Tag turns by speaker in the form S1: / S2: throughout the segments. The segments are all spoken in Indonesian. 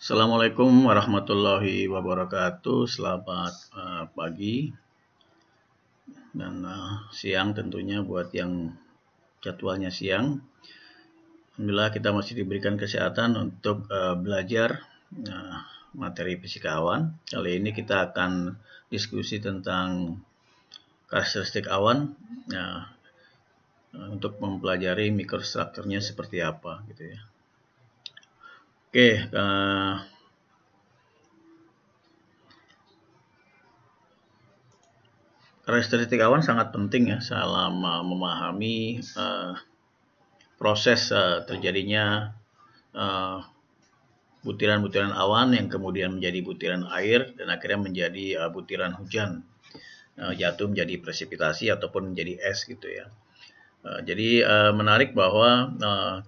S1: Assalamualaikum warahmatullahi wabarakatuh. Selamat pagi dan siang tentunya buat yang jadwalnya siang. Alhamdulillah kita masih diberikan kesehatan untuk belajar materi fisika awan. Kali ini kita akan diskusi tentang karakteristik awan untuk mempelajari mikrostrukturnya seperti apa gitu ya. Oke, karakteristik awan sangat penting ya selama memahami proses terjadinya butiran-butiran awan yang kemudian menjadi butiran air dan akhirnya menjadi butiran hujan, jatuh menjadi presipitasi ataupun menjadi es gitu ya. Jadi menarik bahwa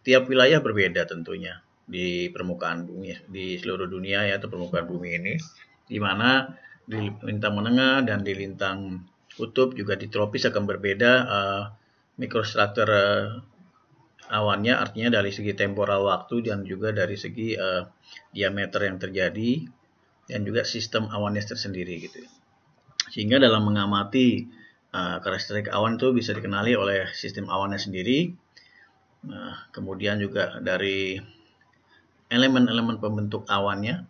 S1: tiap wilayah berbeda tentunya di permukaan bumi, di seluruh dunia ya, atau permukaan bumi ini, di mana di lintang menengah dan di lintang kutub juga di tropis akan berbeda mikrostruktur awannya, artinya dari segi temporal waktu dan juga dari segi diameter yang terjadi dan juga sistem awannya tersendiri gitu. Sehingga dalam mengamati karakteristik awan itu bisa dikenali oleh sistem awannya sendiri. Kemudian juga dari elemen-elemen pembentuk awannya,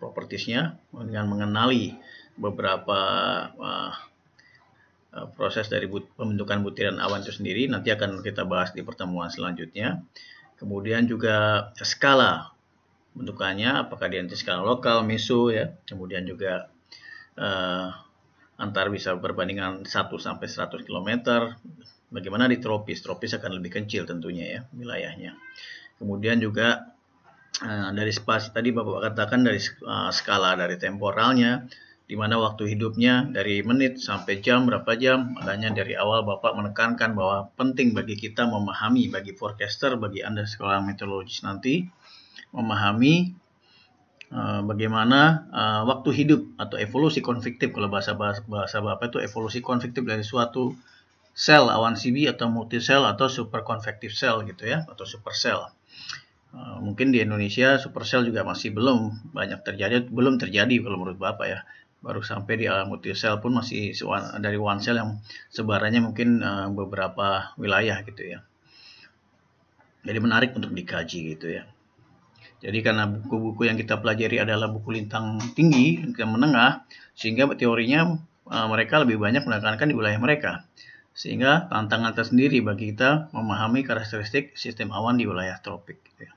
S1: propertiesnya, dengan mengenali beberapa proses dari pembentukan butiran awan itu sendiri, nanti akan kita bahas di pertemuan selanjutnya. Kemudian juga skala bentukannya, apakah dia nanti skala lokal, meso ya. Kemudian juga antar bisa berbandingan 1 sampai 100 km. Bagaimana di tropis? Tropis akan lebih kecil tentunya ya wilayahnya. Kemudian juga dari spasi tadi Bapak katakan dari skala dari temporalnya, di mana waktu hidupnya dari menit sampai jam, berapa jam. Makanya dari awal Bapak menekankan bahwa penting bagi kita memahami, bagi forecaster, bagi Anda sekolah meteorologis nanti, memahami bagaimana waktu hidup atau evolusi konvektif. Kalau bahasa Bapak itu evolusi konvektif dari suatu sel awan CB atau multisel atau superconvective cell gitu ya, atau supercell. Mungkin di Indonesia supercell juga masih belum banyak terjadi, belum terjadi kalau menurut Bapak ya. Baru sampai di alam multisel pun masih dari one cell yang sebarannya mungkin beberapa wilayah gitu ya. Jadi menarik untuk dikaji gitu ya. Jadi karena buku-buku yang kita pelajari adalah buku lintang tinggi, lintang menengah, sehingga teorinya mereka lebih banyak menekankan di wilayah mereka. Sehingga tantangan tersendiri bagi kita memahami karakteristik sistem awan di wilayah tropik gitu ya.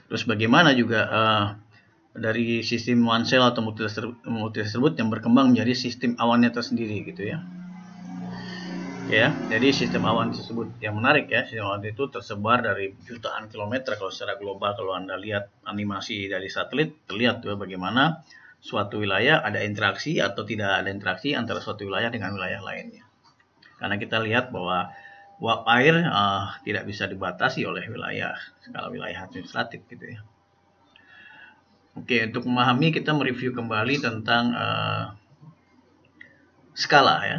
S1: Terus bagaimana juga dari sistem one cell atau multi tersebut yang berkembang menjadi sistem awannya tersendiri gitu ya. Ya, jadi sistem awan tersebut yang menarik ya, sistem awan itu tersebar dari jutaan kilometer kalau secara global. Kalau Anda lihat animasi dari satelit, terlihat tuh bagaimana suatu wilayah ada interaksi atau tidak ada interaksi antara suatu wilayah dengan wilayah lainnya. Karena kita lihat bahwa uap air tidak bisa dibatasi oleh wilayah, skala wilayah administratif gitu ya. Oke, untuk memahami kita mereview kembali tentang skala ya.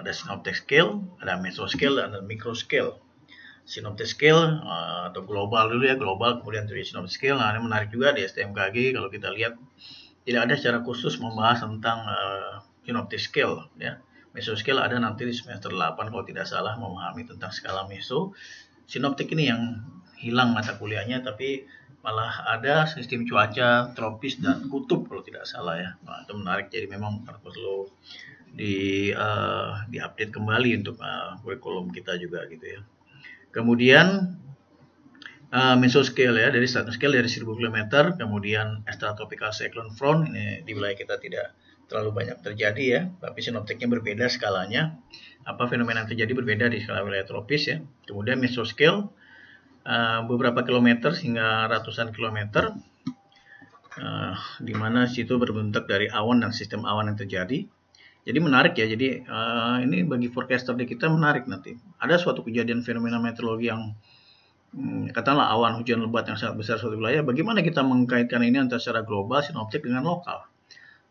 S1: Ada synoptic scale, ada mesoscale, dan ada microscale. Synoptic scale atau global dulu ya, global, kemudian dari synoptic scale. Nah, ini menarik juga di STMKG kalau kita lihat tidak ada secara khusus membahas tentang synoptic scale ya. Mesoscale ada nanti di semester 8 kalau tidak salah, memahami tentang skala meso. Sinoptik ini yang hilang mata kuliahnya, tapi malah ada sistem cuaca tropis dan kutub kalau tidak salah ya. Nah, itu menarik, jadi memang perlu di-update kembali untuk kurikulum kita juga gitu ya. Kemudian mesoscale ya, dari stratoscale dari 1000 km, kemudian extratropical cyclone front, ini di wilayah kita tidak terlalu banyak terjadi ya, tapi sinoptiknya berbeda skalanya. Apa fenomena yang terjadi berbeda di skala wilayah tropis ya. Kemudian mesoscale beberapa kilometer hingga ratusan kilometer, di mana situ berbentuk dari awan dan sistem awan yang terjadi. Jadi menarik ya. Jadi ini bagi forecaster di kita menarik nanti. Ada suatu kejadian fenomena meteorologi yang katakanlah awan hujan lebat yang sangat besar suatu wilayah. Bagaimana kita mengkaitkan ini antara secara global sinoptik dengan lokal?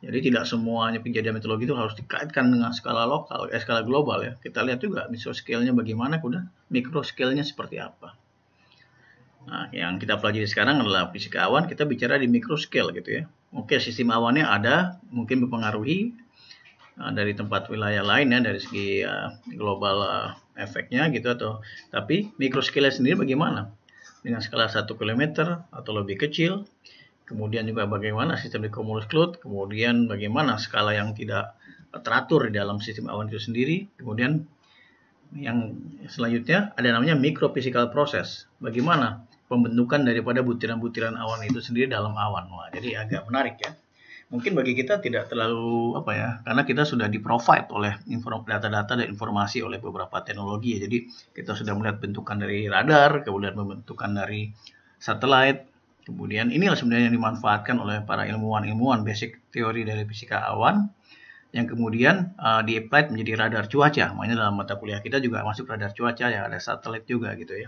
S1: Jadi tidak semuanya kejadian meteorologi itu harus dikaitkan dengan skala lokal, skala global ya. Kita lihat juga mesoscale-nya bagaimana, kemudian mikroscale-nya seperti apa. Nah, yang kita pelajari sekarang adalah fisika awan, kita bicara di micro scale gitu ya. Oke, sistem awannya ada, mungkin mempengaruhi dari tempat wilayah lain ya, dari segi global efeknya gitu, tapi micro scale sendiri bagaimana? Dengan skala 1 km atau lebih kecil, kemudian juga bagaimana sistem di cumulus cloud, kemudian bagaimana skala yang tidak teratur di dalam sistem awan itu sendiri, kemudian yang selanjutnya ada namanya microphysical process. Bagaimana pembentukan daripada butiran-butiran awan itu sendiri dalam awan. Wah, jadi agak menarik ya. Mungkin bagi kita tidak terlalu karena kita sudah di-provide oleh data-data dan informasi oleh beberapa teknologi ya. Jadi kita sudah melihat bentukan dari radar, kemudian pembentukan dari satelit. Kemudian inilah sebenarnya yang dimanfaatkan oleh para ilmuwan basic teori dari fisika awan yang kemudian di-applied menjadi radar cuaca. Makanya dalam mata kuliah kita juga masuk radar cuaca ya, ada satelit juga gitu ya.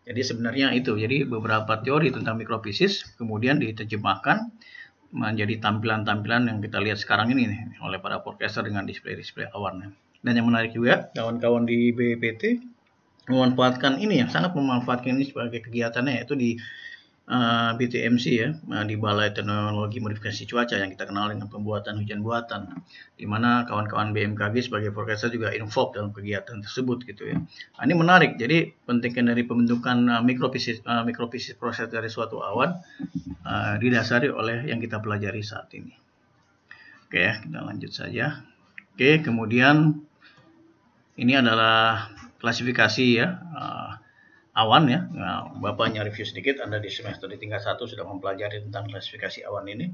S1: Jadi sebenarnya itu, jadi beberapa teori tentang mikrofisis kemudian diterjemahkan menjadi tampilan-tampilan yang kita lihat sekarang ini nih, oleh para forecaster dengan display-display awan. Dan yang menarik juga, kawan-kawan di BPT memanfaatkan ini, yang sangat memanfaatkan ini sebagai kegiatannya, yaitu di BTMC ya, di Balai Teknologi Modifikasi Cuaca yang kita kenal dengan pembuatan hujan buatan, di mana kawan-kawan BMKG sebagai forecaster juga involved dalam kegiatan tersebut gitu ya. Nah, ini menarik, jadi pentingnya dari pembentukan mikrofisis proses dari suatu awan didasari oleh yang kita pelajari saat ini. Oke, kita lanjut saja. Oke, kemudian ini adalah klasifikasi ya awan ya. Nah, Bapaknya review sedikit, Anda di semester di tingkat 1 sudah mempelajari tentang klasifikasi awan ini.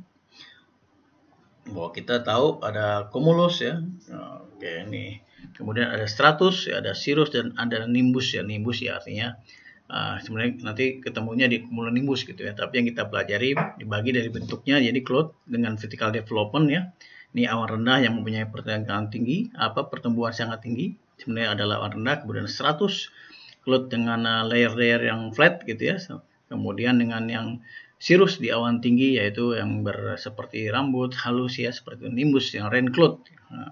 S1: Bahwa kita tahu ada cumulus ya. Oke, ini. Kemudian ada stratus, ya, ada cirrus dan ada nimbus ya. Nimbus ya artinya sebenarnya nanti ketemunya di cumulonimbus gitu ya. Tapi yang kita pelajari dibagi dari bentuknya, jadi cloud dengan vertical development ya. Ini awan rendah yang mempunyai pertumbuhan tinggi, pertumbuhan sangat tinggi. Sebenarnya adalah awan rendah, kemudian stratus cloud dengan layer-layer yang flat gitu ya. Kemudian dengan yang cirrus di awan tinggi, yaitu yang seperti rambut halus ya, seperti nimbus yang rain cloud.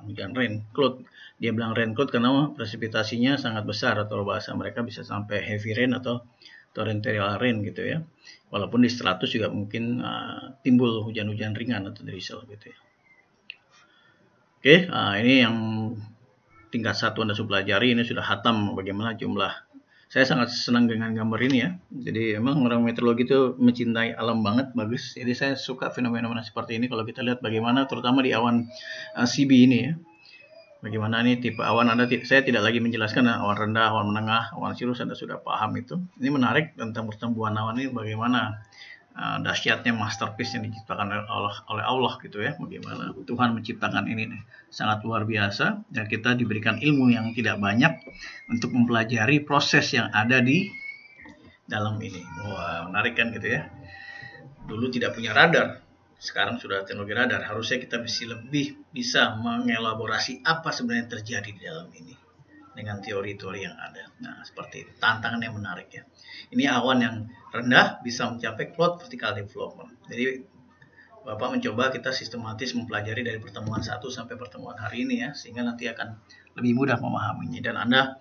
S1: Hujan rain cloud. Dia bilang rain cloud karena presipitasinya sangat besar, atau bahasa mereka bisa sampai heavy rain atau torrential rain gitu ya. Walaupun di stratus juga mungkin timbul hujan-hujan ringan atau drizzle gitu ya. Oke, ini yang tingkat 1 Anda sudah pelajari, ini sudah hatam bagaimana jumlah. Saya sangat senang dengan gambar ini ya. Jadi memang orang meteorologi itu mencintai alam banget, bagus. Jadi saya suka fenomena seperti ini kalau kita lihat bagaimana terutama di awan CB ini ya. Bagaimana ini tipe awan, saya tidak lagi menjelaskan awan rendah, awan menengah, awan cirrus, Anda sudah paham itu. Ini menarik tentang pertumbuhan awan ini, bagaimana dahsyatnya masterpiece yang diciptakan oleh Allah gitu ya. Bagaimana Tuhan menciptakan ini nih, sangat luar biasa, dan kita diberikan ilmu yang tidak banyak untuk mempelajari proses yang ada di dalam ini. Wah, menarik kan gitu ya. Dulu tidak punya radar, sekarang sudah teknologi radar. Harusnya kita lebih bisa mengelaborasi apa sebenarnya terjadi di dalam ini dengan teori-teori yang ada. Nah, seperti itu. Tantangan yang menarik ya. Ini awan yang rendah bisa mencapai cloud vertical development. Jadi Bapak mencoba kita sistematis mempelajari dari pertemuan 1 sampai pertemuan hari ini ya, sehingga nanti akan lebih mudah memahaminya. Dan Anda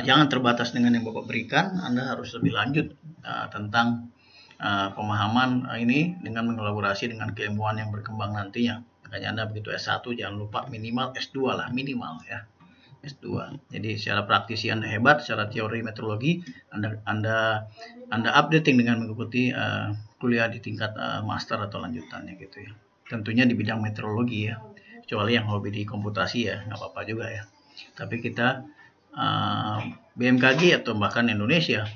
S1: jangan terbatas dengan yang Bapak berikan, Anda harus lebih lanjut tentang pemahaman ini dengan mengelaborasi dengan keilmuan yang berkembang nantinya. Makanya Anda begitu S1 jangan lupa minimal S2 lah, minimal ya. S2. Jadi secara praktisi Anda hebat, secara teori meteorologi Anda updating dengan mengikuti kuliah di tingkat master atau lanjutannya gitu ya. Tentunya di bidang meteorologi ya. Kecuali yang hobi di komputasi ya, nggak apa-apa juga ya. Tapi kita BMKG atau bahkan Indonesia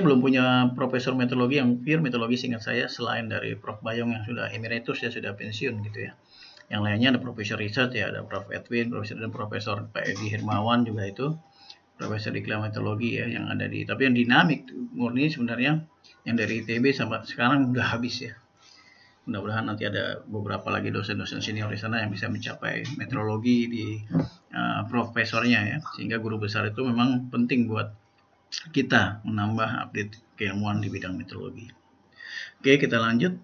S1: belum punya profesor meteorologi yang pure meteorologi seingat saya, selain dari Prof. Bayong yang sudah emeritus ya, sudah pensiun gitu ya. Yang lainnya ada Profesor Richard ya, ada Prof. Edwin, dan Profesor Pak Edi Hermawan juga itu Profesor di klimatologi ya yang ada di. Tapi yang dinamik murni sebenarnya yang dari ITB sampai sekarang udah habis ya. Mudah-mudahan nanti ada beberapa lagi dosen-dosen senior di sana yang bisa mencapai meteorologi di profesornya ya, sehingga guru besar itu memang penting buat kita menambah update keilmuan di bidang meteorologi. Oke, kita lanjut.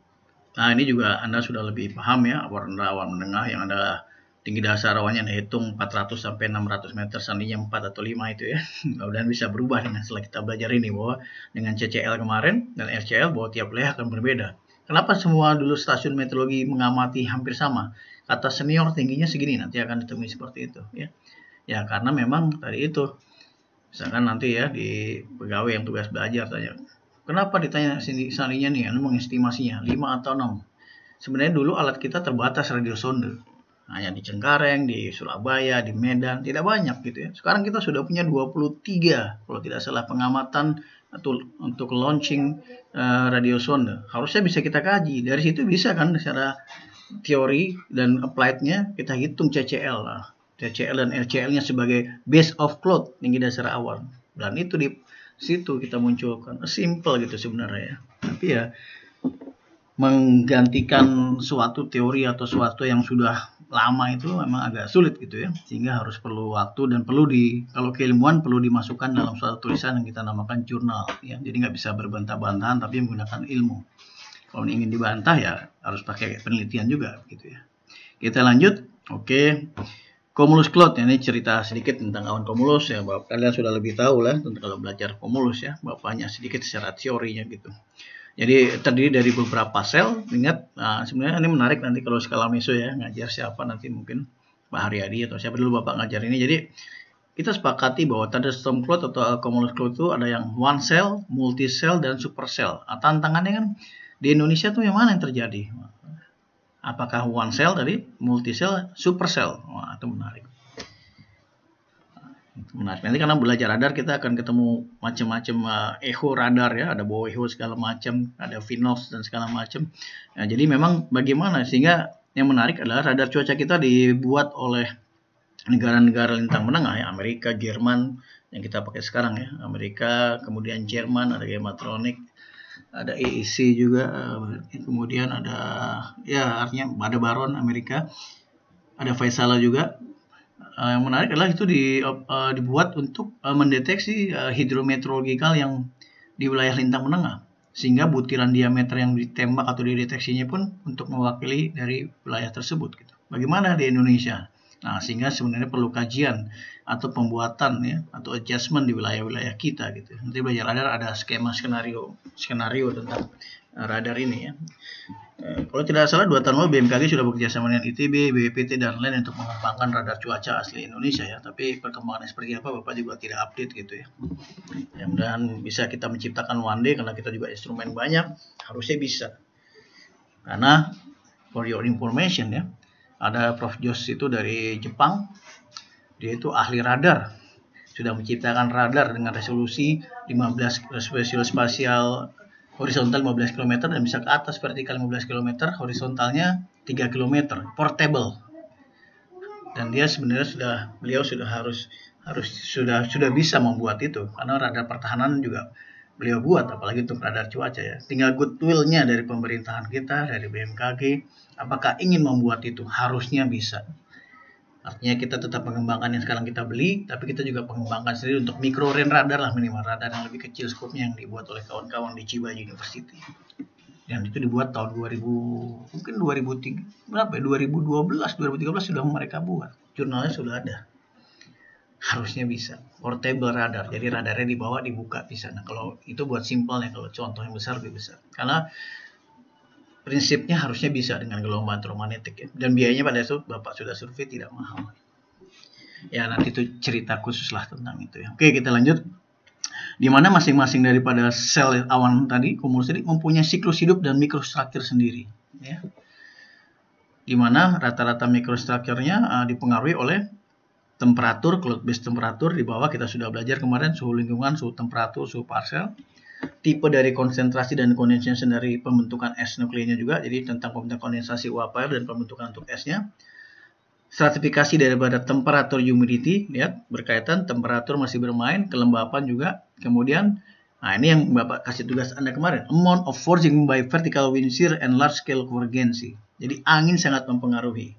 S1: Nah, ini juga Anda sudah lebih paham ya, awan rendah, awan menengah yang Anda tinggi dasar awannya dihitung 400 sampai 600 meter, seandainya 4 atau 5 itu ya. Mudah-mudahan bisa berubah dengan setelah kita belajar ini, bahwa dengan CCL kemarin dan RCL bahwa tiap wilayah akan berbeda. Kenapa semua dulu stasiun meteorologi mengamati hampir sama? Kata senior tingginya segini, nanti akan ditemui seperti itu ya. Ya karena memang tadi itu, misalkan nanti ya di pegawai yang tugas belajar tanya, kenapa ditanya seandainya nih, anu mengestimasinya 5 atau 6. Sebenarnya dulu alat kita terbatas radiosonde. Hanya di Cengkareng, di Surabaya, di Medan, tidak banyak gitu ya. Sekarang kita sudah punya 23, kalau tidak salah, pengamatan untuk launching radiosonde. Harusnya bisa kita kaji. Dari situ bisa kan secara teori dan applied-nya kita hitung CCL lah. CCL dan RCL-nya sebagai base of cloud, tinggi dasar awan. Dan itu di situ kita munculkan. Simple gitu sebenarnya ya. Tapi ya menggantikan suatu teori atau suatu yang sudah lama itu memang agak sulit gitu ya, sehingga harus perlu waktu dan perlu kalau keilmuan perlu dimasukkan dalam suatu tulisan yang kita namakan jurnal ya. Jadi nggak bisa berbantah-bantahan tapi menggunakan ilmu. Kalau ingin dibantah ya harus pakai penelitian juga gitu ya. Kita lanjut. Oke. Cumulus cloud, ini cerita sedikit tentang awan cumulus ya, Bapak kalian sudah lebih tahu lah kalau belajar cumulus ya, bapaknya sedikit secara teorinya gitu. Jadi terdiri dari beberapa sel. Ingat, sebenarnya ini menarik nanti kalau skala meso ya, ngajar siapa nanti, mungkin Pak Haryadi atau siapa dulu Bapak ngajar ini. Jadi kita sepakati bahwa thunderstorm cloud atau cumulus cloud itu ada yang one cell, multi cell, dan super cell. Tantangannya kan di Indonesia tuh yang mana yang terjadi? Apakah one cell tadi, multi cell, super cell? Wah, itu menarik. Menarik. Nanti karena belajar radar kita akan ketemu macam-macam echo radar ya, ada bow echo segala macam, ada Vinox dan segala macam. Nah, jadi memang bagaimana sehingga yang menarik adalah radar cuaca kita dibuat oleh negara-negara lintang menengah ya, Amerika, Jerman yang kita pakai sekarang ya, Amerika, kemudian Jerman ada Gematronic, ada AEC juga, kemudian ada ya artinya ada Baron Amerika, ada Faisala juga. Yang menarik adalah itu dibuat untuk mendeteksi hidrometeorologikal yang di wilayah lintang menengah, sehingga butiran diameter yang ditembak atau dideteksinya pun untuk mewakili dari wilayah tersebut gitu. Bagaimana di Indonesia? Nah, sehingga sebenarnya perlu kajian atau pembuatan ya atau adjustment di wilayah-wilayah kita gitu. Nanti belajar radar ada skema skenario tentang radar ini ya. Kalau tidak salah 2 tahun lalu BMKG sudah bekerja sama dengan ITB, BPPT dan lain untuk mengembangkan radar cuaca asli Indonesia ya. Tapi perkembangannya seperti apa Bapak juga tidak update gitu ya. Mudah-mudahan bisa kita menciptakan one day, karena kita juga instrumen banyak, harusnya bisa. Karena for your information ya, ada Prof. Jos itu dari Jepang, dia itu ahli radar, sudah menciptakan radar dengan resolusi 15 spasial horizontal 15 km dan bisa ke atas vertikal 15 km, horizontalnya 3 km, portable. Dan dia sebenarnya beliau sudah bisa membuat itu, karena radar pertahanan juga beliau buat, apalagi untuk radar cuaca ya. Tinggal goodwill-nya dari pemerintahan kita, dari BMKG, apakah ingin membuat itu? Harusnya bisa. Artinya kita tetap mengembangkan yang sekarang kita beli, tapi kita juga mengembangkan sendiri untuk micro range radar lah, minimal radar yang lebih kecil skopnya, yang dibuat oleh kawan-kawan di Chiba University. Dan itu dibuat tahun 2013 sudah mereka buat. Jurnalnya sudah ada. Harusnya bisa. Portable radar, jadi radarnya dibawa dibuka bisa. Nah, kalau itu buat simpelnya, kalau contoh yang besar lebih besar. Karena prinsipnya harusnya bisa dengan gelombang elektromagnetik ya. Dan biayanya pada itu Bapak sudah survei tidak mahal. Ya nanti itu cerita khusus lah tentang itu ya. Oke, kita lanjut. Di mana masing-masing daripada sel awan tadi, cumulus tadi, mempunyai siklus hidup dan mikrostruktur sendiri ya. Di mana rata-rata mikrostrukturnya dipengaruhi oleh temperatur, cloud base temperatur. Di bawah kita sudah belajar kemarin suhu lingkungan, suhu temperatur, suhu parsial. Tipe dari konsentrasi dan condensation dari pembentukan es nuklirnya juga, jadi tentang pembentukan kondensasi uap air dan pembentukan untuk esnya. Stratifikasi daripada temperatur humidity, lihat berkaitan, temperatur masih bermain, kelembapan juga. Kemudian, nah ini yang Bapak kasih tugas Anda kemarin, amount of forcing by vertical wind shear and large scale convergence. Jadi angin sangat mempengaruhi.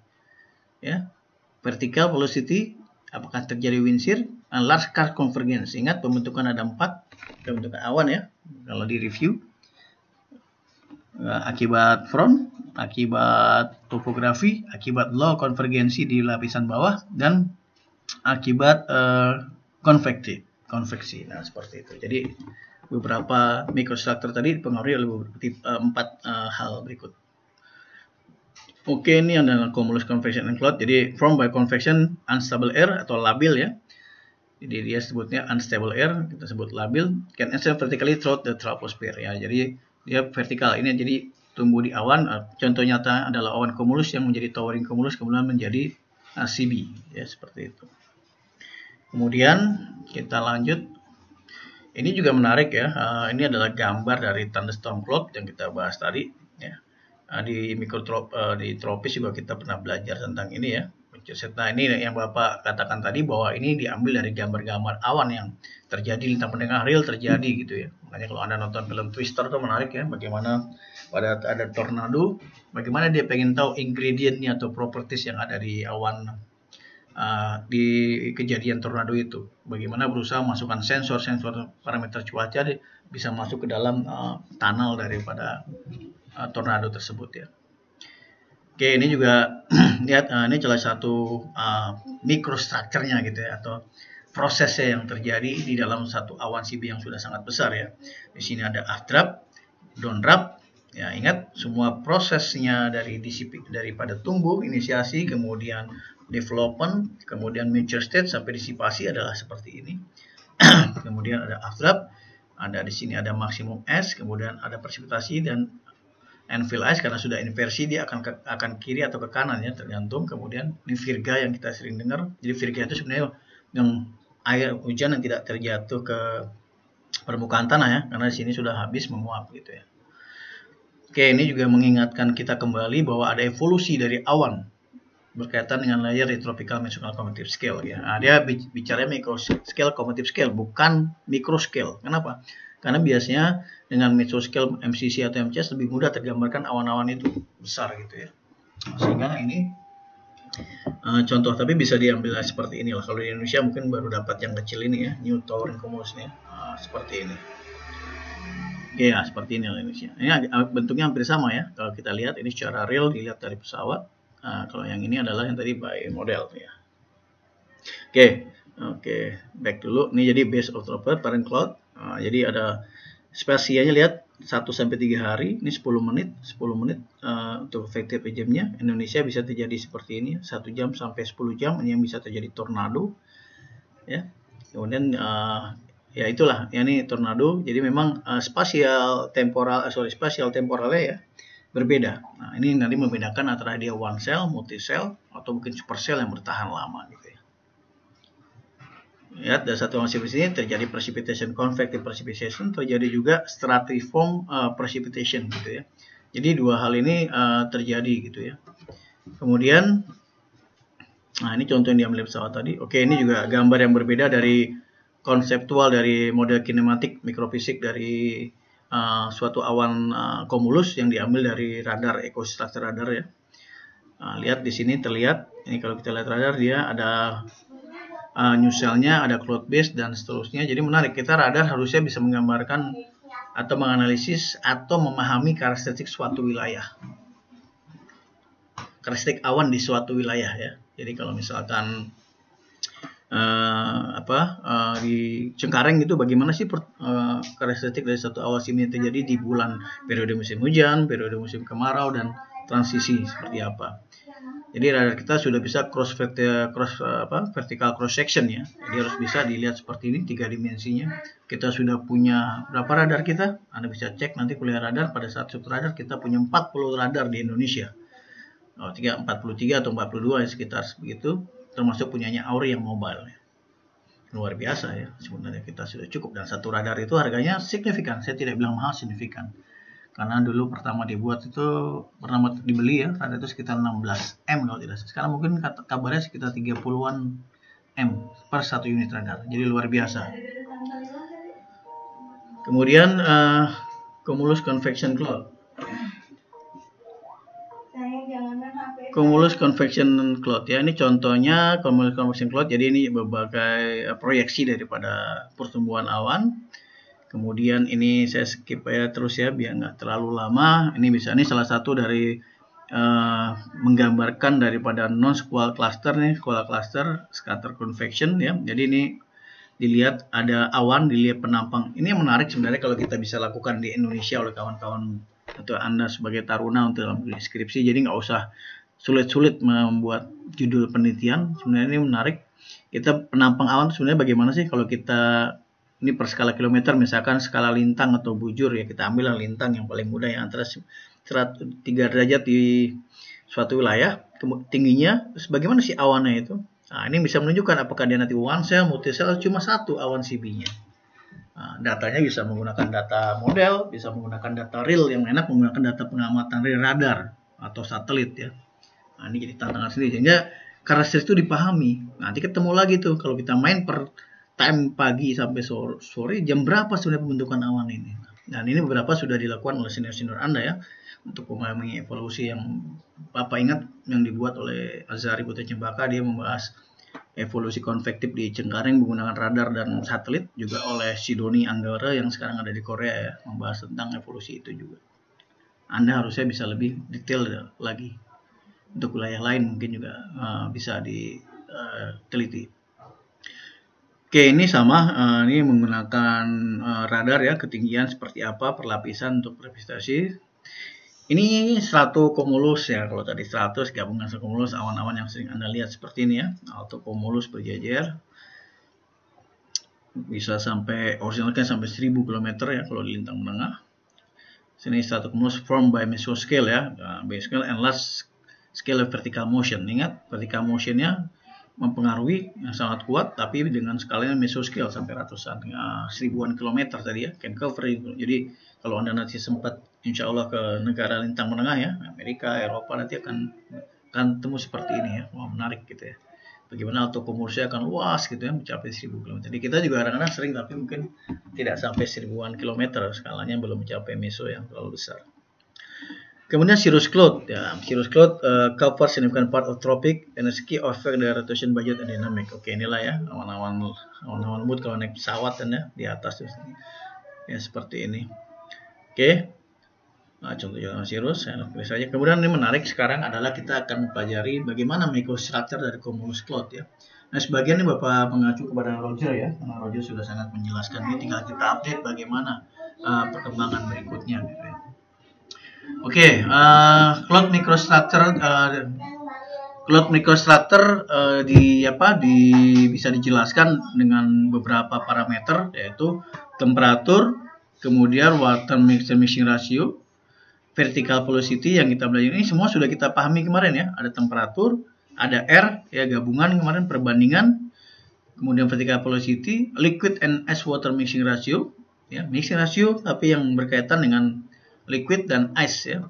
S1: Ya, vertical velocity, apakah terjadi wind shear, and large scale convergence. Ingat pembentukan ada 4, pembentukan awan ya. Kalau di review, akibat front, akibat topografi, akibat low konvergensi di lapisan bawah, dan akibat konveksi. Nah, seperti itu. Jadi beberapa microstructure tadi dipengaruhi oleh 4 hal berikut. Oke, ini adalah cumulus convection and cloud. Jadi formed by convection unstable air atau labil ya. Jadi dia sebutnya unstable air, kita sebut labil, can ascend vertically throughout the troposphere ya. Jadi dia vertikal. Ini jadi tumbuh di awan. Contoh nyata adalah awan cumulus yang menjadi towering cumulus kemudian menjadi CB ya, seperti itu. Kemudian kita lanjut. Ini juga menarik ya. Ini adalah gambar dari thunderstorm cloud yang kita bahas tadi ya. Di tropis juga kita pernah belajar tentang ini ya. Nah, ini yang Bapak katakan tadi bahwa ini diambil dari gambar-gambar awan yang terjadi lintang pendengar real terjadi gitu ya. Makanya kalau Anda nonton film Twister itu menarik ya, bagaimana pada ada tornado, bagaimana dia pengen tahu ingredientnya atau properties yang ada di awan di kejadian tornado itu. Bagaimana berusaha masukkan sensor-sensor parameter cuaca bisa masuk ke dalam tunnel daripada tornado tersebut ya. Oke, ini juga lihat ini salah satu microstructure-nya gitu ya, atau prosesnya yang terjadi di dalam satu awan CB yang sudah sangat besar ya. Di sini ada updraft, downdraft. Ya, ingat semua prosesnya daripada tumbuh, inisiasi, kemudian development, kemudian mature state sampai disipasi adalah seperti ini. Kemudian ada updraft, ada di sini ada maksimum S, kemudian ada presipitasi dan Enfield ice karena sudah inversi dia akan kiri atau ke kanan ya, tergantung. Kemudian ini virga yang kita sering dengar. Jadi virga itu sebenarnya yang air hujan yang tidak terjatuh ke permukaan tanah ya, karena di sini sudah habis menguap gitu ya. Oke, ini juga mengingatkan kita kembali bahwa ada evolusi dari awan berkaitan dengan layer di tropical mesotropical convective scale ya. Nah, dia bicara micro scale convective scale bukan micro scale. Kenapa? Karena biasanya dengan mesoscale MCC atau MCS lebih mudah tergambarkan awan-awan itu besar gitu ya. Sehingga ini contoh, tapi bisa diambil seperti inilah. Kalau di Indonesia mungkin baru dapat yang kecil ini ya, new towering cumulus ya, seperti ini. Oke ya, seperti ini Indonesia. Ini bentuknya hampir sama ya. Kalau kita lihat ini secara real dilihat dari pesawat. Kalau yang ini adalah yang tadi by model ya. Oke, back dulu. Ini jadi base of droplet parent cloud. Jadi ada spesialnya, lihat 1-3 hari, ini 10 menit untuk effective jamnya. Indonesia bisa terjadi seperti ini, 1 jam sampai 10 jam, ini yang bisa terjadi tornado ya. Kemudian ya itulah, ini tornado. Jadi memang spasial temporalnya ya berbeda. Nah, ini nanti membedakan antara dia one cell, multi cell, atau mungkin super cell yang bertahan lama gitu ya. Lihat dari satu masif di sini terjadi precipitation, convective precipitation, terjadi juga stratiform precipitation gitu ya. Jadi dua hal ini terjadi gitu ya. Kemudian, nah ini contoh yang diambil pesawat tadi. Oke, ini juga gambar yang berbeda dari konseptual dari model kinematik mikrofisik dari suatu awan cumulus yang diambil dari radar, ekostruktur radar ya. Lihat di sini terlihat, ini kalau kita lihat radar dia ada new cell-nya, ada cloud base dan seterusnya. Jadi menarik, kita radar harusnya bisa menggambarkan atau menganalisis atau memahami karakteristik suatu wilayah, karakteristik awan di suatu wilayah ya. Jadi kalau misalkan di Cengkareng itu bagaimana sih karakteristik dari satu awan ini terjadi di bulan periode musim hujan, periode musim kemarau, dan transisi seperti apa. Jadi radar kita sudah bisa vertical cross section ya. Jadi harus bisa dilihat seperti ini 3 dimensinya. Kita sudah punya berapa radar kita? Anda bisa cek nanti kuliah radar. Pada saat sub radar kita punya 40 radar di Indonesia. 43 atau 42 ya, sekitar begitu. Termasuk punyanya Auri yang mobile. Luar biasa ya. Sebenarnya kita sudah cukup, dan satu radar itu harganya signifikan. Saya tidak bilang mahal, signifikan. Karena dulu pertama dibuat itu pertama dibeli ya, radar itu sekitar 16 M kalau tidak salah. Sekarang mungkin kabarnya sekitar 30-an M per satu unit radar. Jadi luar biasa. Kemudian cumulus convection cloud. Cumulus convection cloud ya, ini contohnya cumulus convection cloud. Jadi ini berbagai proyeksi daripada pertumbuhan awan. Kemudian ini saya skip ya terus ya biar nggak terlalu lama. Ini salah satu dari menggambarkan daripada non-squall cluster nih, squall cluster, scatter convection ya. Jadi ini dilihat ada awan, dilihat penampang. Ini yang menarik sebenarnya kalau kita bisa lakukan di Indonesia oleh kawan-kawan atau Anda sebagai taruna untuk dalam skripsi. Jadi nggak usah sulit-sulit membuat judul penelitian. Sebenarnya ini menarik. Kita penampang awan sebenarnya bagaimana sih kalau kita ini per skala kilometer, misalkan skala lintang atau bujur ya, kita ambil lintang yang paling mudah yang antara 3 derajat di suatu wilayah, tingginya, terus bagaimana sih awannya itu? Nah, ini bisa menunjukkan apakah dia nanti one cell, multi cell, cuma satu awan CB-nya. Nah, datanya bisa menggunakan data model, bisa menggunakan data real, yang enak menggunakan data pengamatan real radar atau satelit ya. Nah, ini jadi tantangan sendiri, sehingga karakteristik itu dipahami. Nanti ketemu lagi tuh kalau kita main per time pagi sampai sore, jam berapa sebenarnya pembentukan awan ini. Dan ini beberapa sudah dilakukan oleh senior-senior Anda ya, untuk memahami evolusi yang Bapak ingat yang dibuat oleh Azhari Putra Cempaka. Dia membahas evolusi konvektif di Cengkareng menggunakan radar dan satelit, juga oleh Sidoni Anggara yang sekarang ada di Korea ya, membahas tentang evolusi itu juga. Anda harusnya bisa lebih detail lagi. Untuk wilayah lain mungkin juga bisa diteliti. Oke, ini sama, ini menggunakan radar ya, ketinggian seperti apa, perlapisan untuk representasi. Ini stratocumulus ya, kalau tadi stratus gabungan stratocumulus, awan-awan yang sering Anda lihat seperti ini ya, altocumulus berjejer. Bisa sampai, originalnya sampai 1000 km ya kalau di lintang menengah. Sini stratocumulus formed by mesoscale ya, mesoscale and large scale of vertical motion. Ingat, vertical motionnya mempengaruhi yang sangat kuat, tapi dengan skalanya mesoscale sampai ratusan, seribuan kilometer tadi ya, can cover. Jadi kalau Anda nanti sempat insya Allah ke negara lintang menengah ya, Amerika, Eropa, nanti akan temu seperti ini ya. Wah, menarik gitu ya. Bagaimana altocumulusnya akan luas gitu ya, mencapai 1000 km. Jadi kita juga kadang-kadang sering, tapi mungkin tidak sampai 1000-an kilometer, skalanya belum mencapai meso yang terlalu besar. Kemudian cirrus cloud, ya, cirrus cloud covers significant part of tropic and is key affect the rotation budget and dynamic. Oke, inilah ya awan-awan lembut kalau naik pesawat dan ya di atas ya seperti ini. Oke, nah, contoh cirrus ya, tulis saja. Kemudian ini menarik sekarang adalah kita akan mempelajari bagaimana microstructure dari cumulus cloud ya. Nah, sebagian ini Bapak mengacu kepada Roger ya, karena Roger sudah sangat menjelaskan. Ini tinggal kita update bagaimana perkembangan berikutnya gitu ya. Oke, cloud microstructure bisa dijelaskan dengan beberapa parameter, yaitu temperatur, kemudian water mixing ratio, vertical velocity yang kita belajar ini semua sudah kita pahami kemarin ya. Ada temperatur, ada R ya, gabungan kemarin perbandingan, kemudian vertical velocity, liquid and ice water mixing ratio ya, mixing ratio tapi yang berkaitan dengan liquid dan ice ya,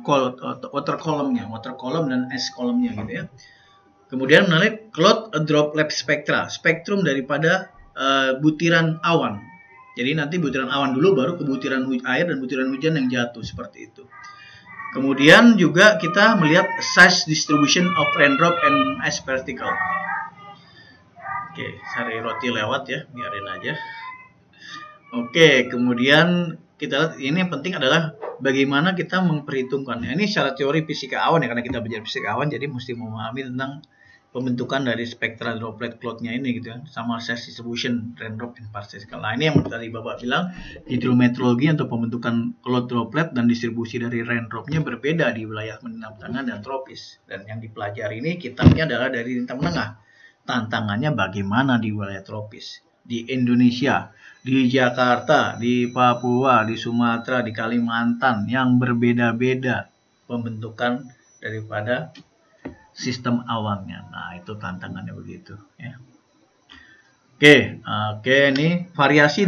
S1: water column dan ice column-nya gitu ya. Kemudian menarik cloud droplet spectra, spektrum daripada butiran awan. Jadi nanti butiran awan dulu, baru ke butiran air dan butiran hujan yang jatuh seperti itu. Kemudian juga kita melihat size distribution of raindrop and ice particle. Oke, cari roti lewat ya, biarin aja. Oke, kemudian kita lihat ini yang penting adalah bagaimana kita memperhitungkannya. Ini secara teori fisika awan ya, karena kita belajar fisika awan, jadi mesti memahami tentang pembentukan dari spektra droplet cloud-nya ini gitu ya, sama size distribution raindrop and particle. Nah, ini yang tadi Bapak bilang, hidrometeorologi untuk pembentukan cloud droplet dan distribusi dari raindrop-nya berbeda di wilayah lintang tengah dan tropis. Dan yang dipelajari ini kitabnya adalah dari lintang menengah. Tantangannya bagaimana di wilayah tropis, di Indonesia, di Jakarta, di Papua, di Sumatera, di Kalimantan, yang berbeda-beda pembentukan daripada sistem awannya. Nah, itu tantangannya begitu ya. Oke, ini variasi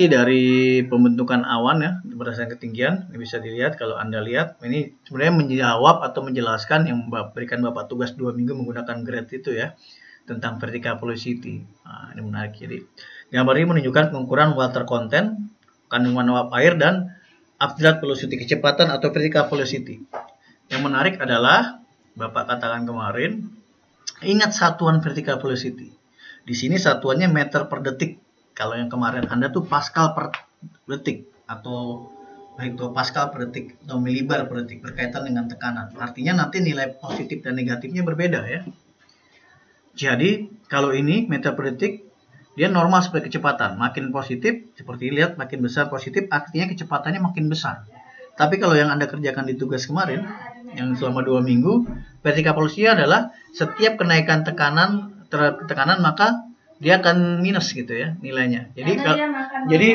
S1: dari pembentukan awan ya berdasarkan ketinggian. Ini bisa dilihat kalau Anda lihat, ini sebenarnya menjawab atau menjelaskan yang berikan Bapak tugas 2 minggu menggunakan grade itu ya, tentang vertical velocity. Nah, ini menarik. Jadi gambar ini menunjukkan pengukuran water content, kandungan uap air, dan absolute velocity, kecepatan atau vertical velocity. Yang menarik adalah Bapak katakan kemarin, ingat satuan vertical velocity. Di sini satuannya meter per detik. Kalau yang kemarin Anda tuh Pascal per detik atau baik itu Pascal per detik atau milibar per detik berkaitan dengan tekanan. Artinya nanti nilai positif dan negatifnya berbeda ya. Jadi kalau ini meter per detik dia normal sebagai kecepatan, makin positif seperti lihat makin besar positif artinya kecepatannya makin besar. Tapi kalau yang Anda kerjakan di tugas kemarin yang selama 2 minggu, vertical velocity adalah setiap kenaikan tekanan terhadap tekanan maka dia akan minus gitu ya nilainya. Jadi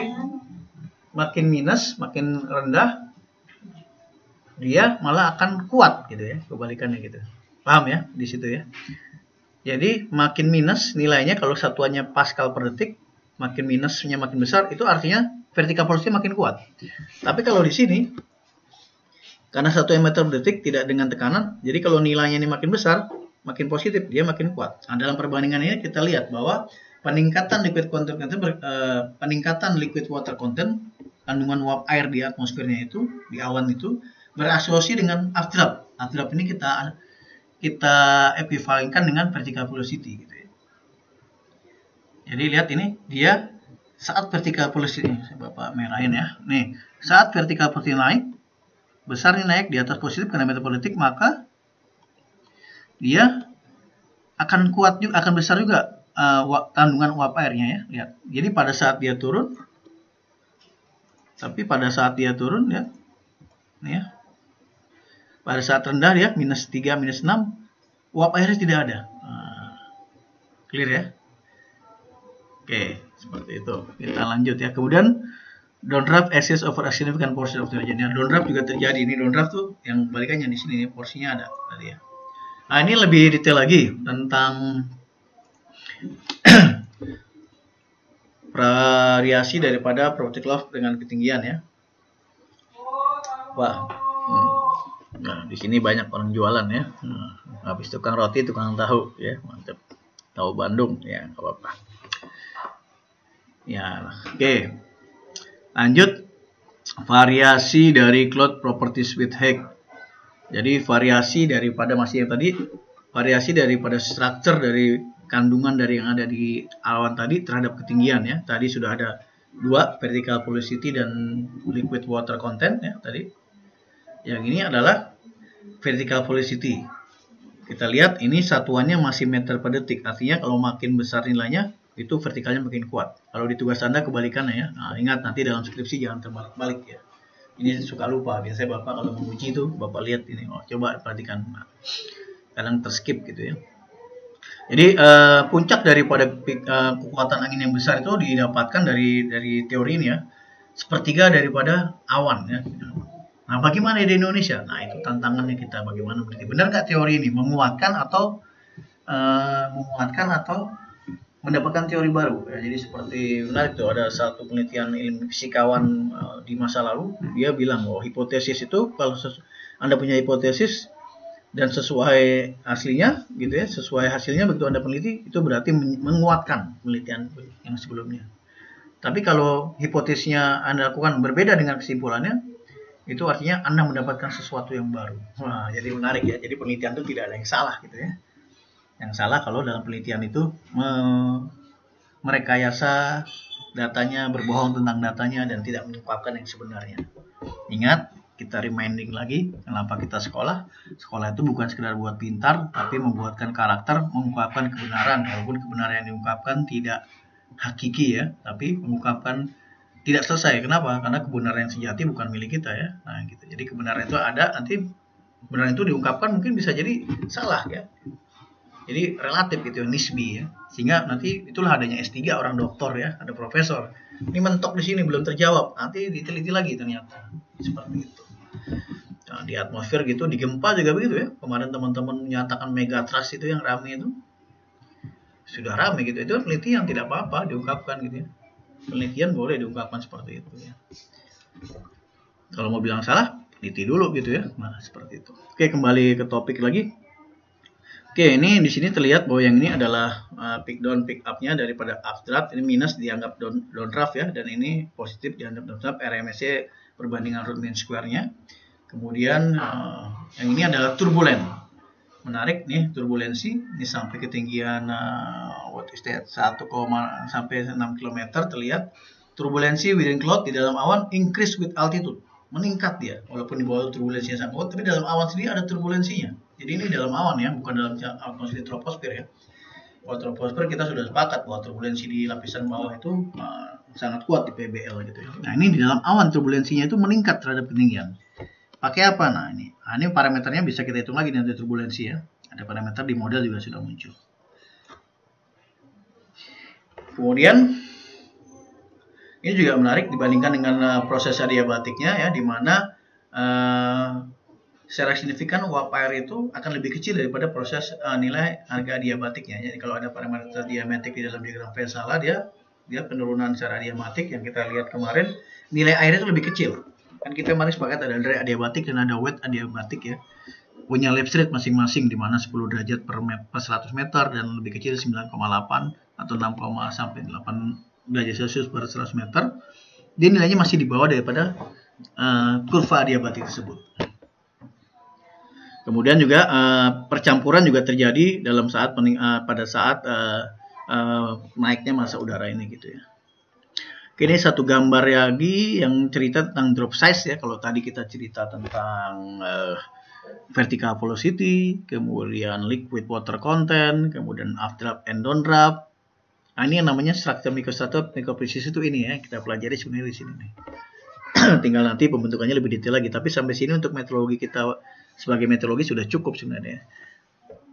S1: makin minus, makin rendah dia malah akan kuat gitu ya, kebalikannya gitu. Paham ya di situ ya? Jadi makin minus nilainya kalau satuannya Pascal per detik, makin minusnya makin besar, itu artinya vertical velocity makin kuat. Tapi kalau di sini, karena 1 meter per detik tidak dengan tekanan, jadi kalau nilainya ini makin besar, makin positif, dia makin kuat. Nah, dalam perbandingan ini kita lihat bahwa peningkatan liquid water content, kandungan uap air di atmosfernya itu, di awan itu, berasosiasi dengan updraft. Updraft ini kita ekuivalenkan dengan vertical velocity gitu ya. Jadi lihat ini dia saat vertical velocity ini, Bapak merahin ya. Nih, saat vertical velocity naik, besar ini naik di atas positif karena meter per detik, maka dia akan kuat juga, akan besar juga kandungan uap airnya ya. Lihat. Jadi pada saat dia turun, ya, nih ya. Pada saat rendah dia minus 3, minus 6, uap airnya tidak ada. Clear ya? Oke, seperti itu. Kita lanjut ya. Kemudian downdraft excess over a significant portion of the region. Downdraft juga terjadi. Ini downdraft tuh yang balikannya di sini nih, porsinya ada tadi ya. Nah, ini lebih detail lagi tentang variasi daripada particle dengan ketinggian ya. Wah. Nah, di sini banyak orang jualan ya. Habis tukang roti, tukang tahu ya, mantap. Tahu Bandung ya, nggak apa-apa. Ya, oke. Lanjut, variasi dari cloud properties with Higgs. Jadi variasi daripada masih yang tadi, variasi daripada structure dari kandungan dari yang ada di awan tadi terhadap ketinggian ya. Tadi sudah ada 2, vertical velocity dan liquid water content ya tadi. Yang ini adalah vertical velocity. Kita lihat ini satuannya masih meter per detik. Artinya kalau makin besar nilainya, itu vertikalnya makin kuat. Kalau di tugas Anda kebalikannya ya. Nah, ingat nanti dalam skripsi jangan terbalik-balik ya. Ini suka lupa. Biasanya Bapak kalau menguji itu, Bapak lihat ini. Oh, coba perhatikan. Nah, kadang terskip gitu ya. Jadi puncak daripada kekuatan angin yang besar itu didapatkan dari teori ini ya. Sepertiga daripada awan ya. Nah, bagaimana di Indonesia? Nah, itu tantangannya kita bagaimana meneliti. Benar nggak teori ini menguatkan atau mendapatkan teori baru? Ya, jadi seperti benar itu ada satu penelitian ilmu fisikawan di masa lalu, dia bilang bahwa hipotesis itu kalau Anda punya hipotesis dan sesuai aslinya, gitu ya, sesuai hasilnya begitu Anda peneliti, itu berarti menguatkan penelitian yang sebelumnya. Tapi kalau hipotesisnya Anda lakukan berbeda dengan kesimpulannya, itu artinya Anda mendapatkan sesuatu yang baru. Wah, jadi menarik ya. Jadi penelitian itu tidak ada yang salah gitu ya. Yang salah kalau dalam penelitian itu merekayasa datanya, berbohong tentang datanya dan tidak mengungkapkan yang sebenarnya. Ingat, kita reminding lagi kenapa kita sekolah. Sekolah itu bukan sekedar buat pintar, tapi membuatkan karakter, mengungkapkan kebenaran. Walaupun kebenaran yang diungkapkan tidak hakiki ya, tapi mengungkapkan tidak selesai. Kenapa? Karena kebenaran yang sejati bukan milik kita ya. Nah, gitu. Jadi kebenaran itu ada, nanti kebenaran itu diungkapkan mungkin bisa jadi salah ya. Jadi relatif gitu, nisbi ya. Sehingga nanti itulah adanya S3 orang doktor ya, ada profesor. Ini mentok di sini belum terjawab, nanti diteliti lagi ternyata. Seperti itu. Nah, di atmosfer gitu, di gempa juga begitu ya. Kemarin teman-teman menyatakan megatrust itu yang rame itu. Sudah rame gitu. Itu penelitian tidak apa-apa diungkapkan gitu ya. Penelitian boleh diungkapkan seperti itu ya. Kalau mau bilang salah, teliti dulu gitu ya. Nah, seperti itu. Oke, kembali ke topik lagi. Oke, ini di sini terlihat bahwa yang ini adalah peak down peak up-nya daripada updraft. Ini minus dianggap downdraft ya, dan ini positif dianggap downdraft. RMS perbandingan root mean square-nya. Kemudian yang ini adalah turbulent. Menarik nih, turbulensi ini sampai ketinggian 1, sampai 6 km terlihat turbulensi within cloud di dalam awan increase with altitude. meningkat dia, walaupun di bawah turbulensinya sangat kuat, tapi dalam awan sendiri ada turbulensinya. Jadi ini dalam awan ya, bukan dalam atmosfer troposfer ya. Kalau troposfer kita sudah sepakat bahwa turbulensi di lapisan bawah itu sangat kuat di PBL gitu ya. Nah ini di dalam awan turbulensinya itu meningkat terhadap ketinggian. Pakai apa? Nah ini parameternya bisa kita hitung lagi nanti turbulensi ya. Ada parameter di model juga sudah muncul. Kemudian ini juga menarik dibandingkan dengan proses adiabatiknya ya, di mana secara signifikan uap air itu akan lebih kecil daripada proses nilai harga adiabatiknya. Jadi kalau ada parameter diametik di dalam diagram Vesala, dia penurunan secara adiabatik yang kita lihat kemarin, nilai air itu lebih kecil. Kan kita kemarin sepakat ada dry adiabatik dan ada wet adiabatik ya. Punya lapse rate masing-masing di mana 10 derajat per 100 meter dan lebih kecil 9,8 atau 6, sampai 8 derajat Celcius per 100 meter. Dia nilainya masih di bawah daripada kurva adiabatik tersebut. Kemudian juga percampuran juga terjadi dalam saat pada saat naiknya massa udara ini gitu ya. Oke, ini satu gambar lagi yang cerita tentang drop size ya. Kalau tadi kita cerita tentang vertical velocity, kemudian liquid water content, kemudian updraft and downdraft. Nah, ini yang namanya structure microstructure microprecision itu ini ya, kita pelajari sebenarnya di sini nih. Tinggal nanti pembentukannya lebih detail lagi, tapi sampai sini untuk meteorologi kita sebagai meteorologi sudah cukup sebenarnya.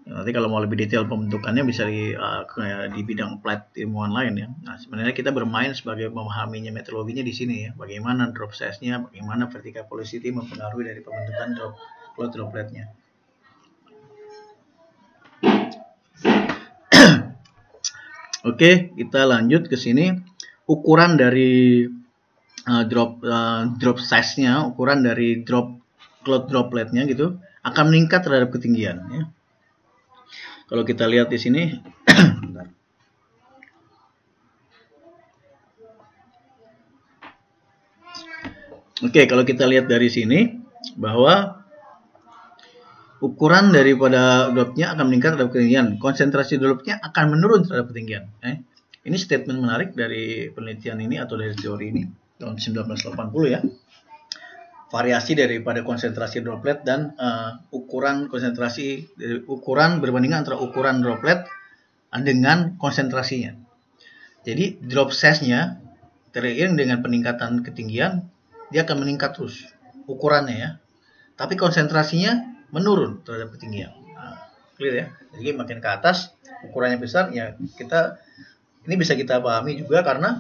S1: Nanti kalau mau lebih detail pembentukannya bisa di bidang applied ilmuwan lain ya. Nah, sebenarnya kita bermain sebagai memahaminya meteorologinya di sini ya. Bagaimana drop size-nya, bagaimana vertical velocity mempengaruhi dari pembentukan cloud droplet-nya. Oke, kita lanjut ke sini. Ukuran dari drop size-nya, ukuran dari cloud droplet-nya gitu akan meningkat terhadap ketinggian ya. Kalau kita lihat di sini, oke, kalau kita lihat dari sini bahwa ukuran daripada dropnya akan meningkat terhadap ketinggian, konsentrasi dropnya akan menurun terhadap ketinggian. Ini statement menarik dari penelitian ini atau dari teori ini tahun 1980 ya. Variasi daripada konsentrasi droplet dan ukuran berbandingan antara ukuran droplet dengan konsentrasinya. Jadi drop size-nya teriring dengan peningkatan ketinggian, dia akan meningkat terus ukurannya ya. Tapi konsentrasinya menurun terhadap ketinggian. Nah, clear ya. Jadi makin ke atas ukurannya besar ya, ini bisa kita pahami juga karena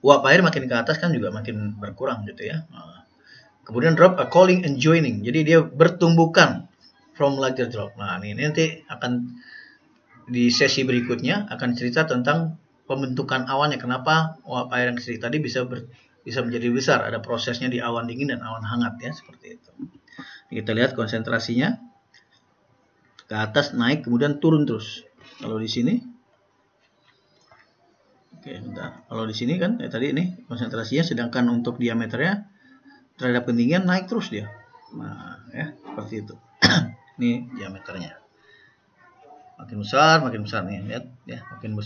S1: uap air makin ke atas kan juga makin berkurang gitu ya. Kemudian drop calling and joining. Jadi dia bertumbukan from larger drop. Nah, ini nanti akan di sesi berikutnya akan cerita tentang pembentukan awan ya. Kenapa uap air yang kecil tadi bisa menjadi besar. Ada prosesnya di awan dingin dan awan hangat ya, seperti itu. Kita lihat konsentrasinya ke atas naik kemudian turun terus. Kalau di sini, oke, bentar. Kalau di sini kan tadi ini konsentrasinya, sedangkan untuk diameternya terhadap ketinggian naik terus dia. Nah, ya seperti itu. Ini diameternya. Makin besar nih, lihat ya, makin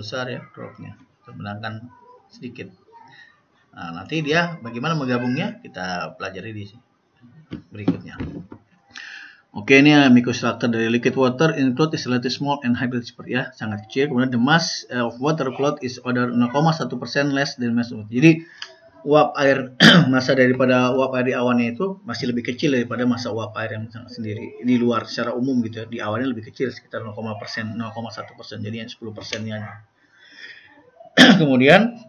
S1: besar ya dropnya. Sedangkan sedikit. Nah, nanti dia bagaimana menggabungnya kita pelajari di berikutnya. Oke, ini microstructure dari liquid water include is relatively small and hybrid ya, sangat kecil. Kemudian the mass of water cloud is order 0,1% less than mass of water. Jadi uap air massa daripada uap air di awannya itu masih lebih kecil daripada massa uap air yang sendiri. Ini luar secara umum gitu ya. Di awannya lebih kecil sekitar 0,1%, jadi yang 10%-nya. Kemudian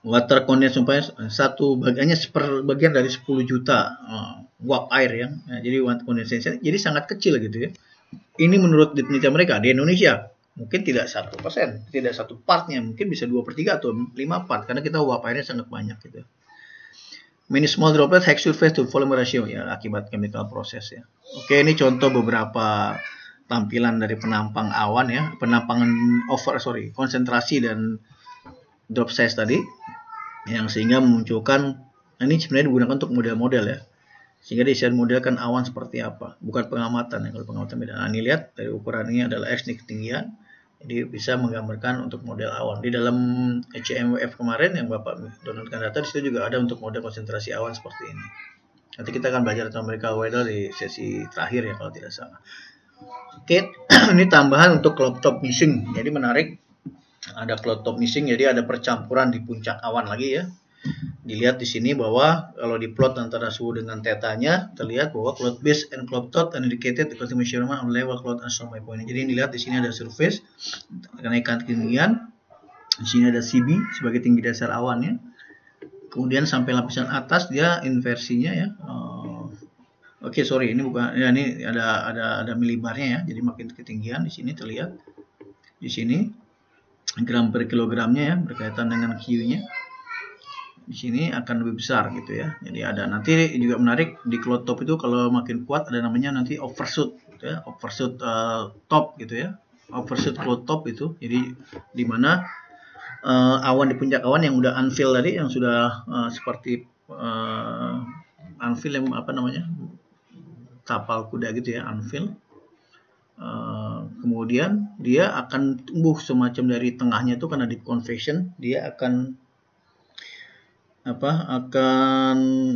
S1: water condensation satu bagiannya seperbagian dari 10 juta uap air ya. Nah, jadi water condensation jadi sangat kecil gitu ya. Ini menurut penelitian mereka di Indonesia mungkin tidak 1%, tidak satu partnya, mungkin bisa 2/3 atau 5 part, karena kita uap airnya sangat banyak gitu. Many small droplet have surface to volume ratio ya, akibat chemical process ya. Oke, ini contoh beberapa tampilan dari penampang awan ya, penampangan konsentrasi dan drop size tadi, yang sehingga memunculkan, ini sebenarnya digunakan untuk model-model ya, sehingga bisa modelkan awan seperti apa, bukan pengamatan ya. Kalau pengamatan beda. Nah, ini lihat dari ukuran ini adalah X nih ketinggian, Jadi bisa menggambarkan untuk model awan. Di dalam ECMWF kemarin yang Bapak downloadkan data, di situ juga ada untuk model konsentrasi awan seperti ini. Nanti kita akan belajar tentang numerical weather di sesi terakhir ya kalau tidak salah. Oke, ini tambahan untuk cloud top missing. Jadi menarik, ada cloud top missing, jadi ada percampuran di puncak awan lagi ya. Dilihat di sini bahwa kalau diplot antara suhu dengan tetanya, terlihat bahwa cloud base and cloud top and indicated the measurement on level cloud and storm point. Jadi dilihat di sini ada surface kenaikan ketinggian, di sini ada CB sebagai tinggi dasar awannya. Kemudian sampai lapisan atas dia inversinya ya. Oke, sorry, ini bukan ya, ini ada milibarnya ya. Jadi makin ketinggian di sini terlihat di sini gram per kilogramnya ya berkaitan dengan Q-nya. Di sini akan lebih besar gitu ya. Jadi ada nanti juga menarik di cloud top itu kalau makin kuat ada namanya nanti overshoot gitu ya, overshoot top gitu ya. Overshoot cloud top itu. Jadi di mana awan di puncak awan yang udah unfill tadi, yang sudah seperti unfill yang apa namanya? Tapal kuda gitu ya, unfill. Kemudian dia akan tumbuh semacam dari tengahnya itu karena di convection dia akan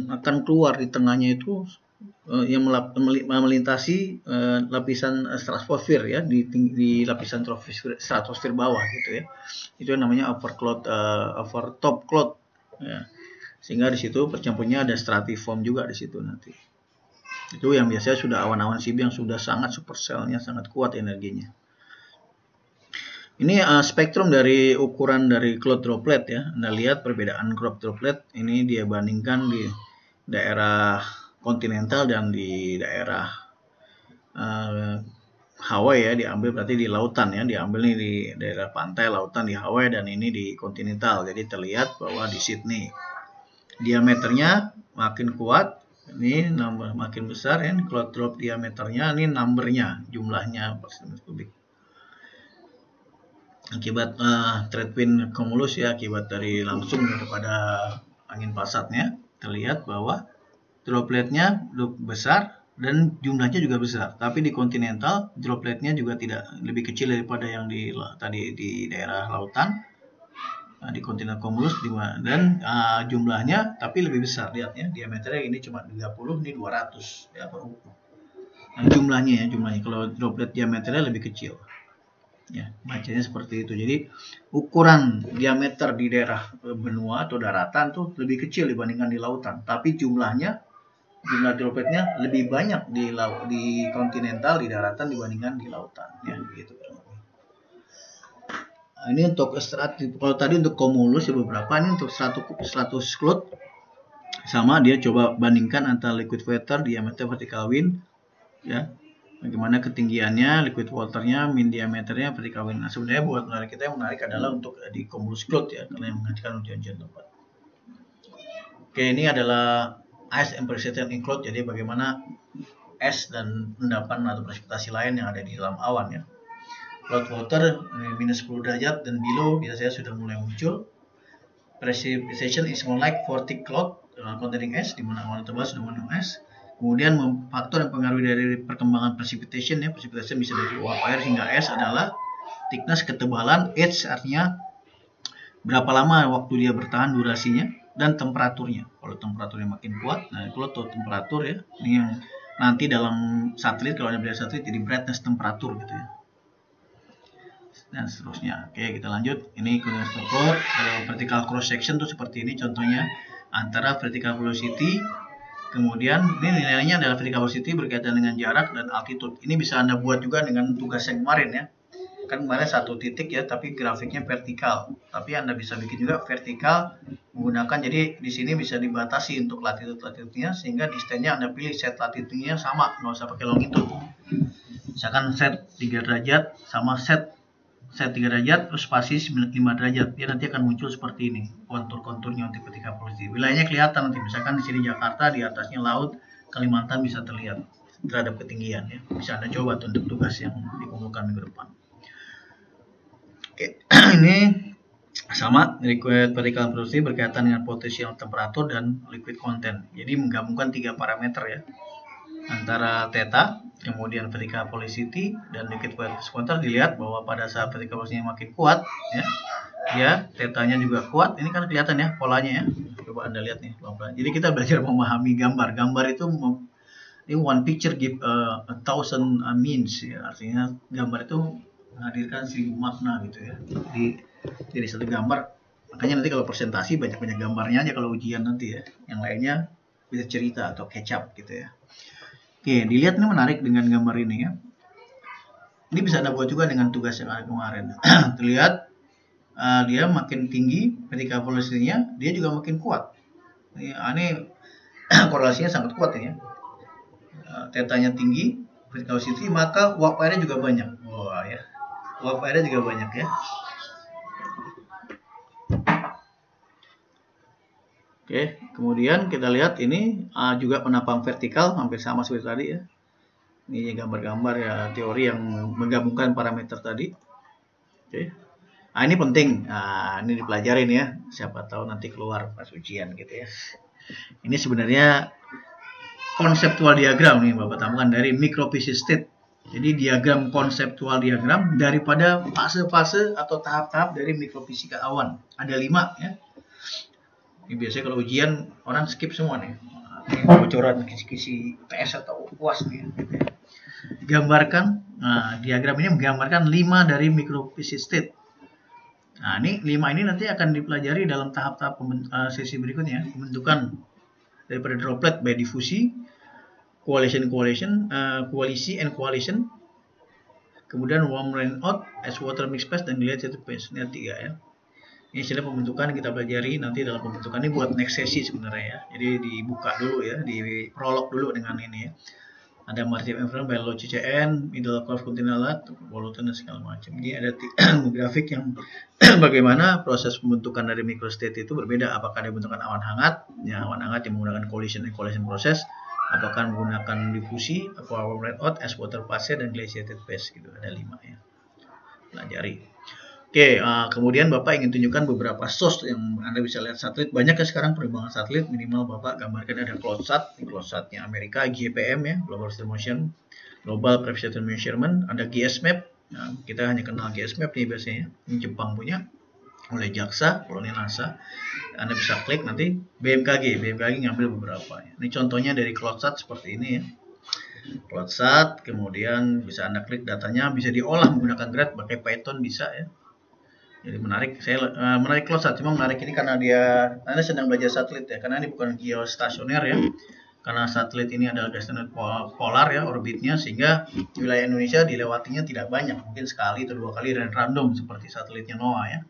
S1: akan keluar di tengahnya itu yang melintasi lapisan stratosfer ya di lapisan stratosfer bawah gitu ya. Itu yang namanya overtop cloud ya. Sehingga di situ percampurnya ada stratiform juga di situ nanti. Itu yang biasanya sudah awan-awan CB yang sudah sangat supercell-nya sangat kuat energinya. Ini spektrum dari ukuran dari cloud droplet ya. Anda lihat perbedaan cloud droplet ini dia bandingkan di daerah kontinental dan di daerah Hawaii ya, diambil berarti di lautan ya, diambil nih di daerah pantai lautan di Hawaii dan ini di kontinental. Jadi terlihat bahwa di Sydney diameternya makin kuat, ini nambah makin besar ya, cloud drop diameternya, ini numbernya, jumlahnya per cm kubik. Akibat trade wind cumulus ya, akibat dari langsung daripada angin pasatnya, terlihat bahwa dropletnya besar dan jumlahnya juga besar. Tapi di kontinental dropletnya juga tidak lebih kecil daripada yang tadi di daerah lautan, di kontinental cumulus dan jumlahnya tapi lebih besar. Lihat ya, diameternya ini cuma 30, ini 200 ya per ukur. Nah, jumlahnya kalau droplet diameternya lebih kecil. Ya, bacanya seperti itu. Jadi ukuran diameter di daerah benua atau daratan tuh lebih kecil dibandingkan di lautan, tapi jumlah dropletnya lebih banyak di kontinental, di daratan dibandingkan di lautan ya, gitu. Nah, ini untuk kalau tadi untuk cumulus ya beberapa, ini untuk stratus cloud sama, dia coba bandingkan antara liquid water, diameter, vertical wind ya. Bagaimana ketinggiannya, liquid waternya, min diameternya, vertical wind. Nah, sebenarnya buat menarik kita yang menarik adalah untuk di cumulus cloud ya, karena yang mengajukan ujian-ujian tempat. Oke, ini adalah ice and precipitation in cloud. Jadi bagaimana es dan endapan atau presipitasi lain yang ada di dalam awan ya. Cloud water minus 10 derajat dan below biasanya sudah mulai muncul. Precipitation is more like 40 cloud containing ice, di mana awan tebal sudah mengandung es. Kemudian faktor yang pengaruh dari perkembangan precipitation ya, precipitation bisa dari uap air hingga es adalah thickness, ketebalan, age artinya berapa lama waktu dia bertahan durasinya, dan temperaturnya. Kalau temperaturnya makin kuat, nah kalau temperatur ya, ini yang nanti dalam satelit kalau ada belajar satelit jadi brightness temperatur gitu ya. Dan seterusnya. Oke, kita lanjut. Ini continuous cloud, vertical cross section tuh seperti ini contohnya antara vertical velocity. Kemudian ini nilainya adalah vertical velocity berkaitan dengan jarak dan altitude. Ini bisa Anda buat juga dengan tugas yang kemarin ya. Kan kemarin satu titik ya, tapi grafiknya vertikal. Tapi Anda bisa bikin juga vertikal menggunakan, jadi di sini bisa dibatasi untuk latitude-latitude-nya sehingga distance-nya Anda pilih set latitude-nya sama, nggak usah pakai longitude. Misalkan set 3 derajat sama set 3 derajat terus spasi 5 derajat, dia nanti akan muncul seperti ini kontur-konturnya untuk vertical velocity. Wilayahnya kelihatan nanti, misalkan di sini Jakarta, di atasnya laut, Kalimantan bisa terlihat terhadap ketinggian ya. Bisa Anda coba untuk tugas yang dikumpulkan minggu depan. Oke, ini sama liquid vertical velocity berkaitan dengan potential temperatur dan liquid content. Jadi menggabungkan 3 parameter ya. antara theta, kemudian vertical velocity dan liquid water. Dilihat bahwa pada saat vertical velocity makin kuat, ya, dia tetanya juga kuat. Ini kan kelihatan ya polanya ya. Coba Anda lihat nih pelan-pelan. Jadi kita belajar memahami gambar. Gambar itu ini one picture give a thousand means ya. Artinya gambar itu menghadirkan 1000 makna gitu ya. Jadi satu gambar. Makanya nanti kalau presentasi banyak-banyak gambarnya aja kalau ujian nanti ya. Yang lainnya bisa cerita atau catch up gitu ya. Oke, dilihat ini menarik dengan gambar ini ya. Ini bisa Anda buat juga dengan tugas yang ada kemarin. Terlihat dia makin tinggi ketika velocity-nya, dia juga makin kuat. Ini korelasinya sangat kuat ya. Tetanya tinggi, vertical velocity, maka uap airnya juga banyak. Wah ya, uap airnya juga banyak ya. Oke, kemudian kita lihat ini juga penapang vertikal, hampir sama seperti tadi ya. Ini gambar-gambar ya teori yang menggabungkan parameter tadi. Oke. Nah, ini penting. Nah, ini dipelajarin ya. Siapa tahu nanti keluar pas ujian gitu ya. Ini sebenarnya konseptual diagram nih Bapak temukan dari microphysics state. Jadi diagram konseptual diagram daripada fase-fase atau tahap-tahap dari mikrofisika awan. Ada 5 ya. Ini biasanya kalau ujian orang skip semua nih. Ini bocoran kisi-kisi TS atau UAS nih. Gitu ya. Gambarkan, diagram ini menggambarkan 5 dari microphysics state. Nah, ini 5 ini nanti akan dipelajari dalam tahap-tahap sesi berikutnya. Pembentukan daripada droplet by diffusi, coalisi and coalition, kemudian warm rain out, as water mix phase, dan dilated phase. Ini 3 ya. Ini istilah pembentukan kita pelajari nanti dalam pembentukan ini buat next sesi sebenarnya ya. Jadi dibuka dulu ya, di prolog dulu dengan ini ya. Ada maritime environment, biology CCN, middle course continual, pollutant dan segala macam. Ini ada grafik yang bagaimana proses pembentukan dari microstate itu berbeda. Apakah dia bentukan awan hangat, ya awan hangat yang menggunakan collision and coalition proses, apakah menggunakan diffusi, warm rain out, as water phase, dan glaciated phase gitu. Ada 5 ya. Pelajari. Oke, kemudian Bapak ingin tunjukkan beberapa source yang Anda bisa lihat satelit. Banyak ya sekarang penerbangan satelit, minimal Bapak gambarkan ada CloudSat, CloudSat-nya Amerika, GPM ya, Global Motion, Global Precision Measurement, ada GSMAP. Nah, kita hanya kenal GSMAP nih biasanya, ini Jepang punya, oleh JAXA, oleh NASA. Anda bisa klik nanti BMKG ngambil beberapa. Ini contohnya dari CloudSat seperti ini ya. CloudSat, kemudian bisa Anda klik datanya, bisa diolah menggunakan grad, pakai Python bisa ya. Jadi menarik, saya menarik CloudSat, cuma menarik ini karena Anda sedang belajar satelit ya, karena ini bukan geostasioner ya, karena satelit ini adalah geostasioner polar ya orbitnya, sehingga wilayah Indonesia dilewatinya tidak banyak, mungkin sekali atau 2 kali random seperti satelitnya NOAA ya.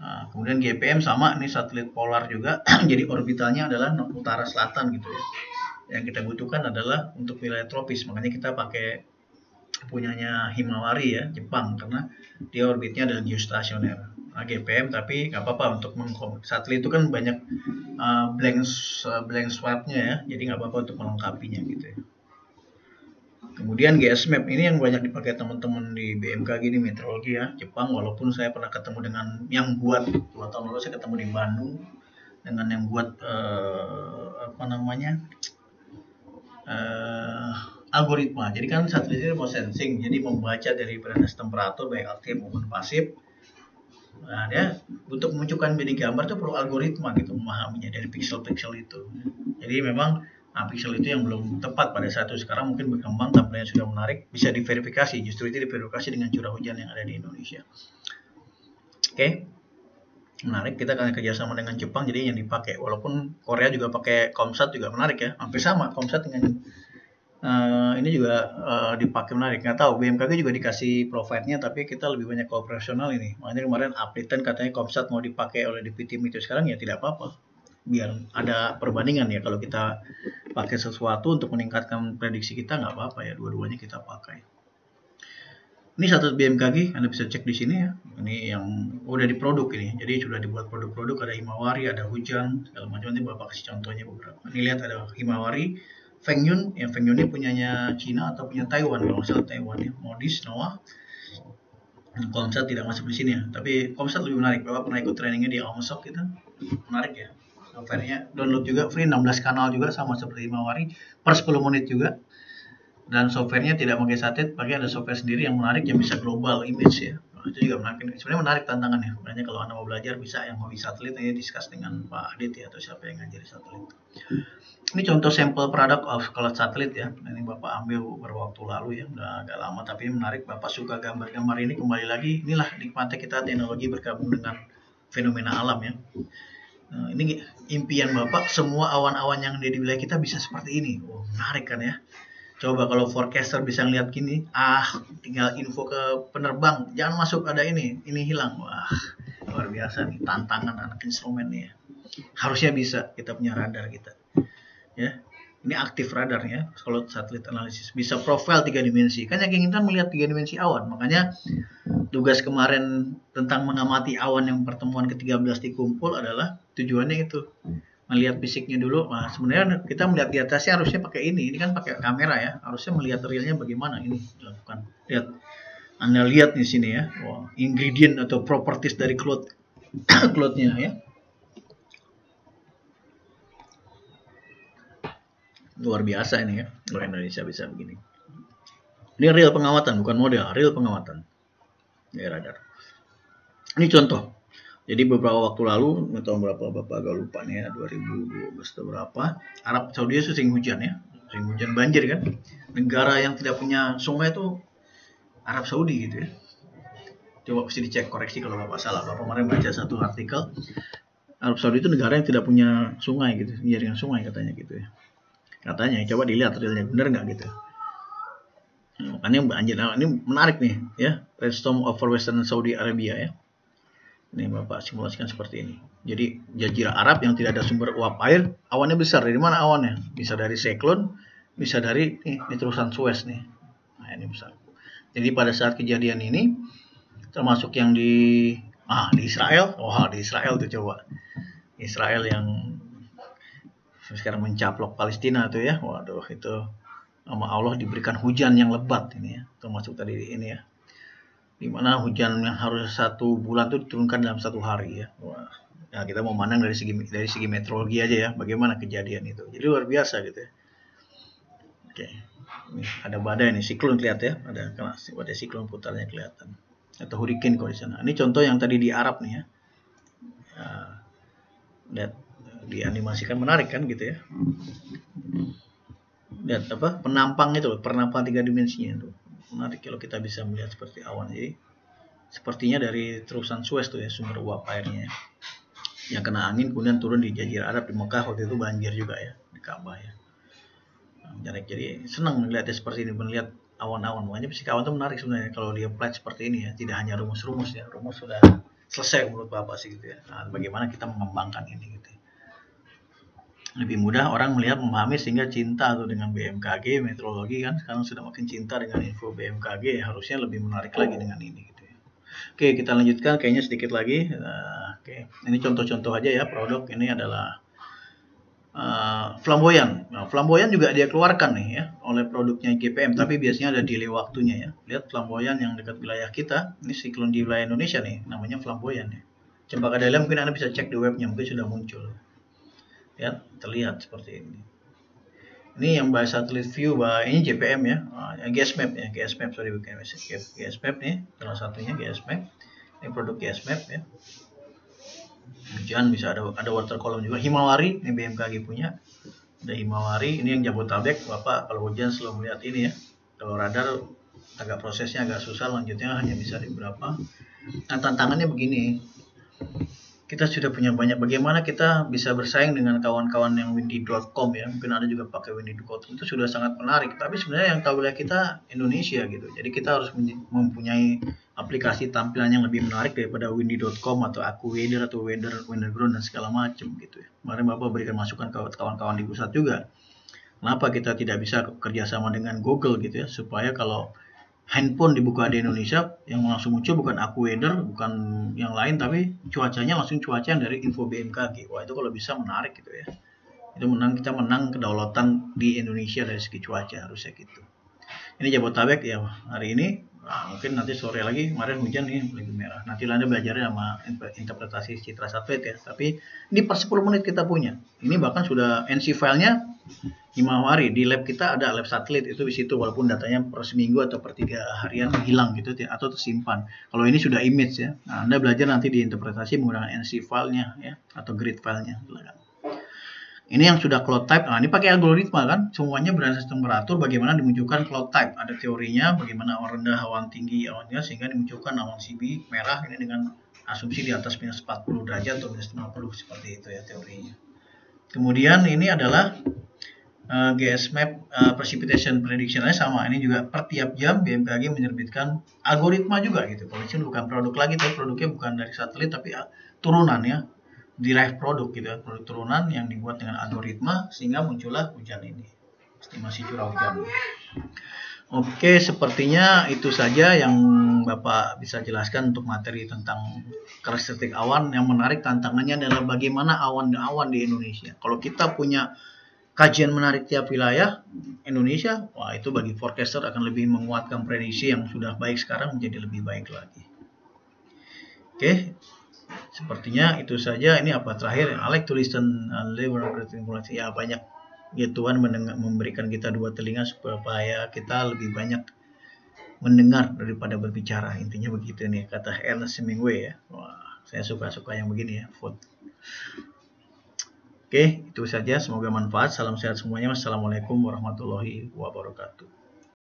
S1: Nah, kemudian GPM sama, ini satelit polar juga, jadi orbitalnya adalah utara selatan gitu ya. Yang kita butuhkan adalah untuk wilayah tropis, makanya kita pakai punyanya Himawari ya, Jepang, karena dia orbitnya adalah geostasioner. GPM tapi nggak apa-apa untuk satelit itu kan banyak blank swap-nya ya, jadi nggak apa-apa untuk melengkapinya gitu ya. Kemudian GSMAP ini yang banyak dipakai teman-teman di BMKG di meteorologi ya, Jepang, walaupun saya pernah ketemu dengan yang buat 2 tahun lalu saya ketemu di Bandung dengan yang buat algoritma. Jadi kan satelit ini mau sensing, jadi membaca dari parameter temperatur baik aktif maupun pasif. Nah, dia untuk memunculkan beda gambar itu perlu algoritma gitu, memahaminya dari pixel-pixel itu. Jadi memang pixel itu yang belum tepat pada saat itu. Sekarang mungkin berkembang, tampilnya sudah menarik, bisa diverifikasi. Justru itu diverifikasi dengan curah hujan yang ada di Indonesia. Oke. Menarik, kita akan kerjasama dengan Jepang, jadi yang dipakai. Walaupun Korea juga pakai ComSat juga menarik ya, hampir sama ComSat dengan ini juga dipakai menarik. Nggak tahu, BMKG juga dikasih provide-nya, tapi kita lebih banyak operasional ini. Makanya kemarin update katanya ComSat mau dipakai oleh DPT itu sekarang, ya tidak apa-apa. Biar ada perbandingan ya, kalau kita pakai sesuatu untuk meningkatkan prediksi kita nggak apa-apa ya, dua-duanya kita pakai. Ini satu BMKG, Anda bisa cek di sini ya. Ini yang udah diproduk ini. Jadi sudah dibuat produk-produk, ada Himawari, ada hujan, segala macam. Nanti Bapak kasih contohnya beberapa. Ini lihat ada Himawari, Fengyun, yang Fengyun ini punyanya Cina atau punya Taiwan, kalau nggak salah Taiwan ya. Modis, NOAA. ComSat tidak masuk di sini ya. Tapi ComSat lebih menarik. Bapak pernah ikut trainingnya di Almasok gitu. Menarik ya. Softwarenya download juga free, 16 kanal juga sama seperti Himawari per 10 menit juga. Dan softwarenya tidak pakai satelit, pakai ada software sendiri yang menarik yang bisa global image ya. Nah, itu juga menarik. Sebenarnya menarik tantangannya. Makanya kalau Anda mau belajar bisa yang hobi satelit ini discuss dengan Pak Adit ya, atau siapa yang ngajari satelit. Ini contoh sampel product of cloud satelit ya. Ini Bapak ambil beberapa waktu lalu ya, udah agak lama tapi ini menarik. Bapak suka gambar-gambar ini, kembali lagi inilah nikmatnya kita teknologi bergabung dengan fenomena alam ya. Nah, ini impian Bapak, semua awan-awan yang ada di wilayah kita bisa seperti ini. Oh, menarik kan ya. Coba kalau forecaster bisa ngeliat gini, tinggal info ke penerbang, jangan masuk ada ini hilang. Wah, luar biasa nih tantangan anak instrumen nih ya. Harusnya bisa kita punya radar kita. Ya. Ini aktif radarnya kalau satelit analisis, bisa profile 3 dimensi. Kan yang kita melihat 3 dimensi awan. Makanya tugas kemarin tentang mengamati awan yang pertemuan ke-13 di Kumpul adalah tujuannya itu. Melihat fisiknya dulu. Nah, sebenarnya kita melihat di atasnya harusnya pakai ini. Ini kan pakai kamera ya. Harusnya melihat realnya bagaimana ini dilakukan. Lihat. Anda lihat di sini ya. Wow, ingredient atau properties dari cloud-nya ya. Luar biasa ini ya. Kalau Indonesia bisa begini. Ini real pengawatan, bukan model. Real pengawatan. Ya, radar. Ini contoh. Jadi beberapa waktu lalu, tahun berapa Bapak agak lupa nih ya, 2012 atau berapa, Arab Saudi sering hujan ya, sering hujan banjir kan. Negara yang tidak punya sungai itu Arab Saudi gitu ya. Coba mesti dicek, koreksi kalau Bapak salah. Bapak kemarin baca satu artikel, Arab Saudi itu negara yang tidak punya sungai gitu, jaringan sungai katanya gitu ya. Katanya, coba dilihat realnya benar nggak gitu. Makanya banjir, ini menarik nih ya, rainstorm over Western Saudi Arabia ya. Ini Bapak simulasikan seperti ini. Jadi Jazirah Arab yang tidak ada sumber uap air, awannya besar. Dari mana awannya? Bisa dari siklon, bisa dari ini terusan Suez nih. Nah, ini besar. Jadi pada saat kejadian ini, termasuk yang di Israel, di Israel tuh coba. Israel yang sekarang mencaplok Palestina tuh ya. Waduh, itu sama Allah diberikan hujan yang lebat ini ya. Termasuk tadi ini ya. Dimana hujan yang harus 1 bulan itu diturunkan dalam 1 hari ya. Wah, nah kita mau mandang dari segi meteorologi aja ya, bagaimana kejadian itu. Jadi luar biasa gitu ya. Oke, ini ada badai nih, siklon kelihatan ya, ada badai siklon putarnya kelihatan. Atau hurricane kalau di sana. Ini contoh yang tadi di Arab nih ya. Nah, lihat dianimasikan menarik kan gitu ya. Lihat apa? Penampang itu, penampang 3 dimensinya itu. Menarik kalau kita bisa melihat seperti awan. Jadi sepertinya dari terusan Suez tuh ya sumber uap airnya yang kena angin kemudian turun di Jazirah Arab, di Mekah waktu itu banjir juga ya, di Ka'bah ya. Jadi senang melihatnya seperti ini, melihat awan-awan. Makanya fisika awan itu menarik sebenarnya kalau dia apply seperti ini ya, tidak hanya rumus-rumus ya, rumus sudah selesai menurut Bapak sih gitu ya. Nah, bagaimana kita mengembangkan ini gitu ya. Lebih mudah orang melihat, memahami sehingga cinta tuh dengan BMKG, meteorologi kan sekarang sudah makin cinta dengan info BMKG, harusnya lebih menarik lagi dengan ini gitu ya. Oke, kita lanjutkan kayaknya sedikit lagi. Oke, ini contoh-contoh aja ya produk. Ini adalah flamboyan. Nah, flamboyan juga dia keluarkan nih ya oleh produknya GPM, tapi biasanya ada delay waktunya ya. Lihat flamboyan yang dekat wilayah kita, ini siklon di wilayah Indonesia nih, namanya flamboyan ya. Cempaka Dalam mungkin Anda bisa cek di webnya, mungkin sudah muncul. Ya, terlihat seperti ini. Ini yang by satellite view, ini JPM ya, GSMAP ya, GSMAP sorry bukan GSMAP nih, salah satunya GSMAP. Ini produk GSMAP ya. Hujan bisa ada water column juga. Himawari, ini BMKG punya. Ada Himawari, ini yang Jabodetabek. Bapak kalau hujan selalu melihat ini ya. Kalau radar agak prosesnya agak susah, lanjutnya hanya bisa di berapa. Nah, tantangannya begini. Kita sudah punya banyak, bagaimana kita bisa bersaing dengan kawan-kawan yang windy.com ya, mungkin ada juga pakai windy.com, itu sudah sangat menarik, tapi sebenarnya yang tahu wilayah kita Indonesia gitu, jadi kita harus mempunyai aplikasi tampilan yang lebih menarik daripada windy.com atau AccuWeather atau WeatherGround dan segala macam gitu ya. Kemarin Bapak berikan masukan ke kawan-kawan di pusat juga, kenapa kita tidak bisa kerjasama dengan Google gitu ya, supaya kalau handphone dibuka di Indonesia yang langsung muncul bukan AccuWeather, bukan yang lain, tapi cuacanya langsung cuaca yang dari info BMKG. Wah, itu kalau bisa menarik gitu ya. Itu kita menang kedaulatan di Indonesia dari segi cuaca, harusnya gitu. Ini Jabodetabek ya hari ini Nah, mungkin nanti sore lagi, kemarin hujan nih lebih merah. Nanti Anda belajarnya sama interpretasi citra satelit ya. Tapi ini per 10 menit kita punya. Ini bahkan sudah NC filenya 5 hari. Di lab kita ada lab satelit itu di situ, walaupun datanya per seminggu atau per 3 harian hilang gitu atau tersimpan. Kalau ini sudah image ya. Nah, Anda belajar nanti di interpretasi menggunakan NC filenya ya atau grid filenya. Ini yang sudah cloud type. Nah, ini pakai algoritma kan, semuanya berdasarkan temperatur. Bagaimana dimunculkan cloud type? Ada teorinya, bagaimana awan rendah, awan tinggi, awannya sehingga dimunculkan awan CB merah ini dengan asumsi di atas minus 40 derajat atau minus 50 seperti itu ya teorinya. Kemudian ini adalah GS Map Precipitation Prediction-nya sama. Ini juga per tiap jam BMKG menerbitkan algoritma juga gitu. Kalau ini bukan produk lagi, tapi produknya bukan dari satelit tapi turunan ya. Derived produk gitu ya, produk turunan yang dibuat dengan algoritma sehingga muncullah hujan ini, estimasi curah hujan. Oke, sepertinya itu saja yang Bapak bisa jelaskan untuk materi tentang karakteristik awan. Yang menarik tantangannya adalah bagaimana awan-awan di Indonesia. Kalau kita punya kajian menarik tiap wilayah Indonesia, wah itu bagi forecaster akan lebih menguatkan prediksi yang sudah baik sekarang menjadi lebih baik lagi. Oke. Sepertinya itu saja. Ini apa terakhir? I like to listen and live informasi. Ya banyak. Ya Tuhan memberikan kita dua telinga supaya kita lebih banyak mendengar daripada berbicara. Intinya begitu nih kata Ernest Hemingway ya. Wah, saya suka-suka yang begini ya. Food. Oke, itu saja. Semoga manfaat. Salam sehat semuanya. Wassalamualaikum warahmatullahi wabarakatuh.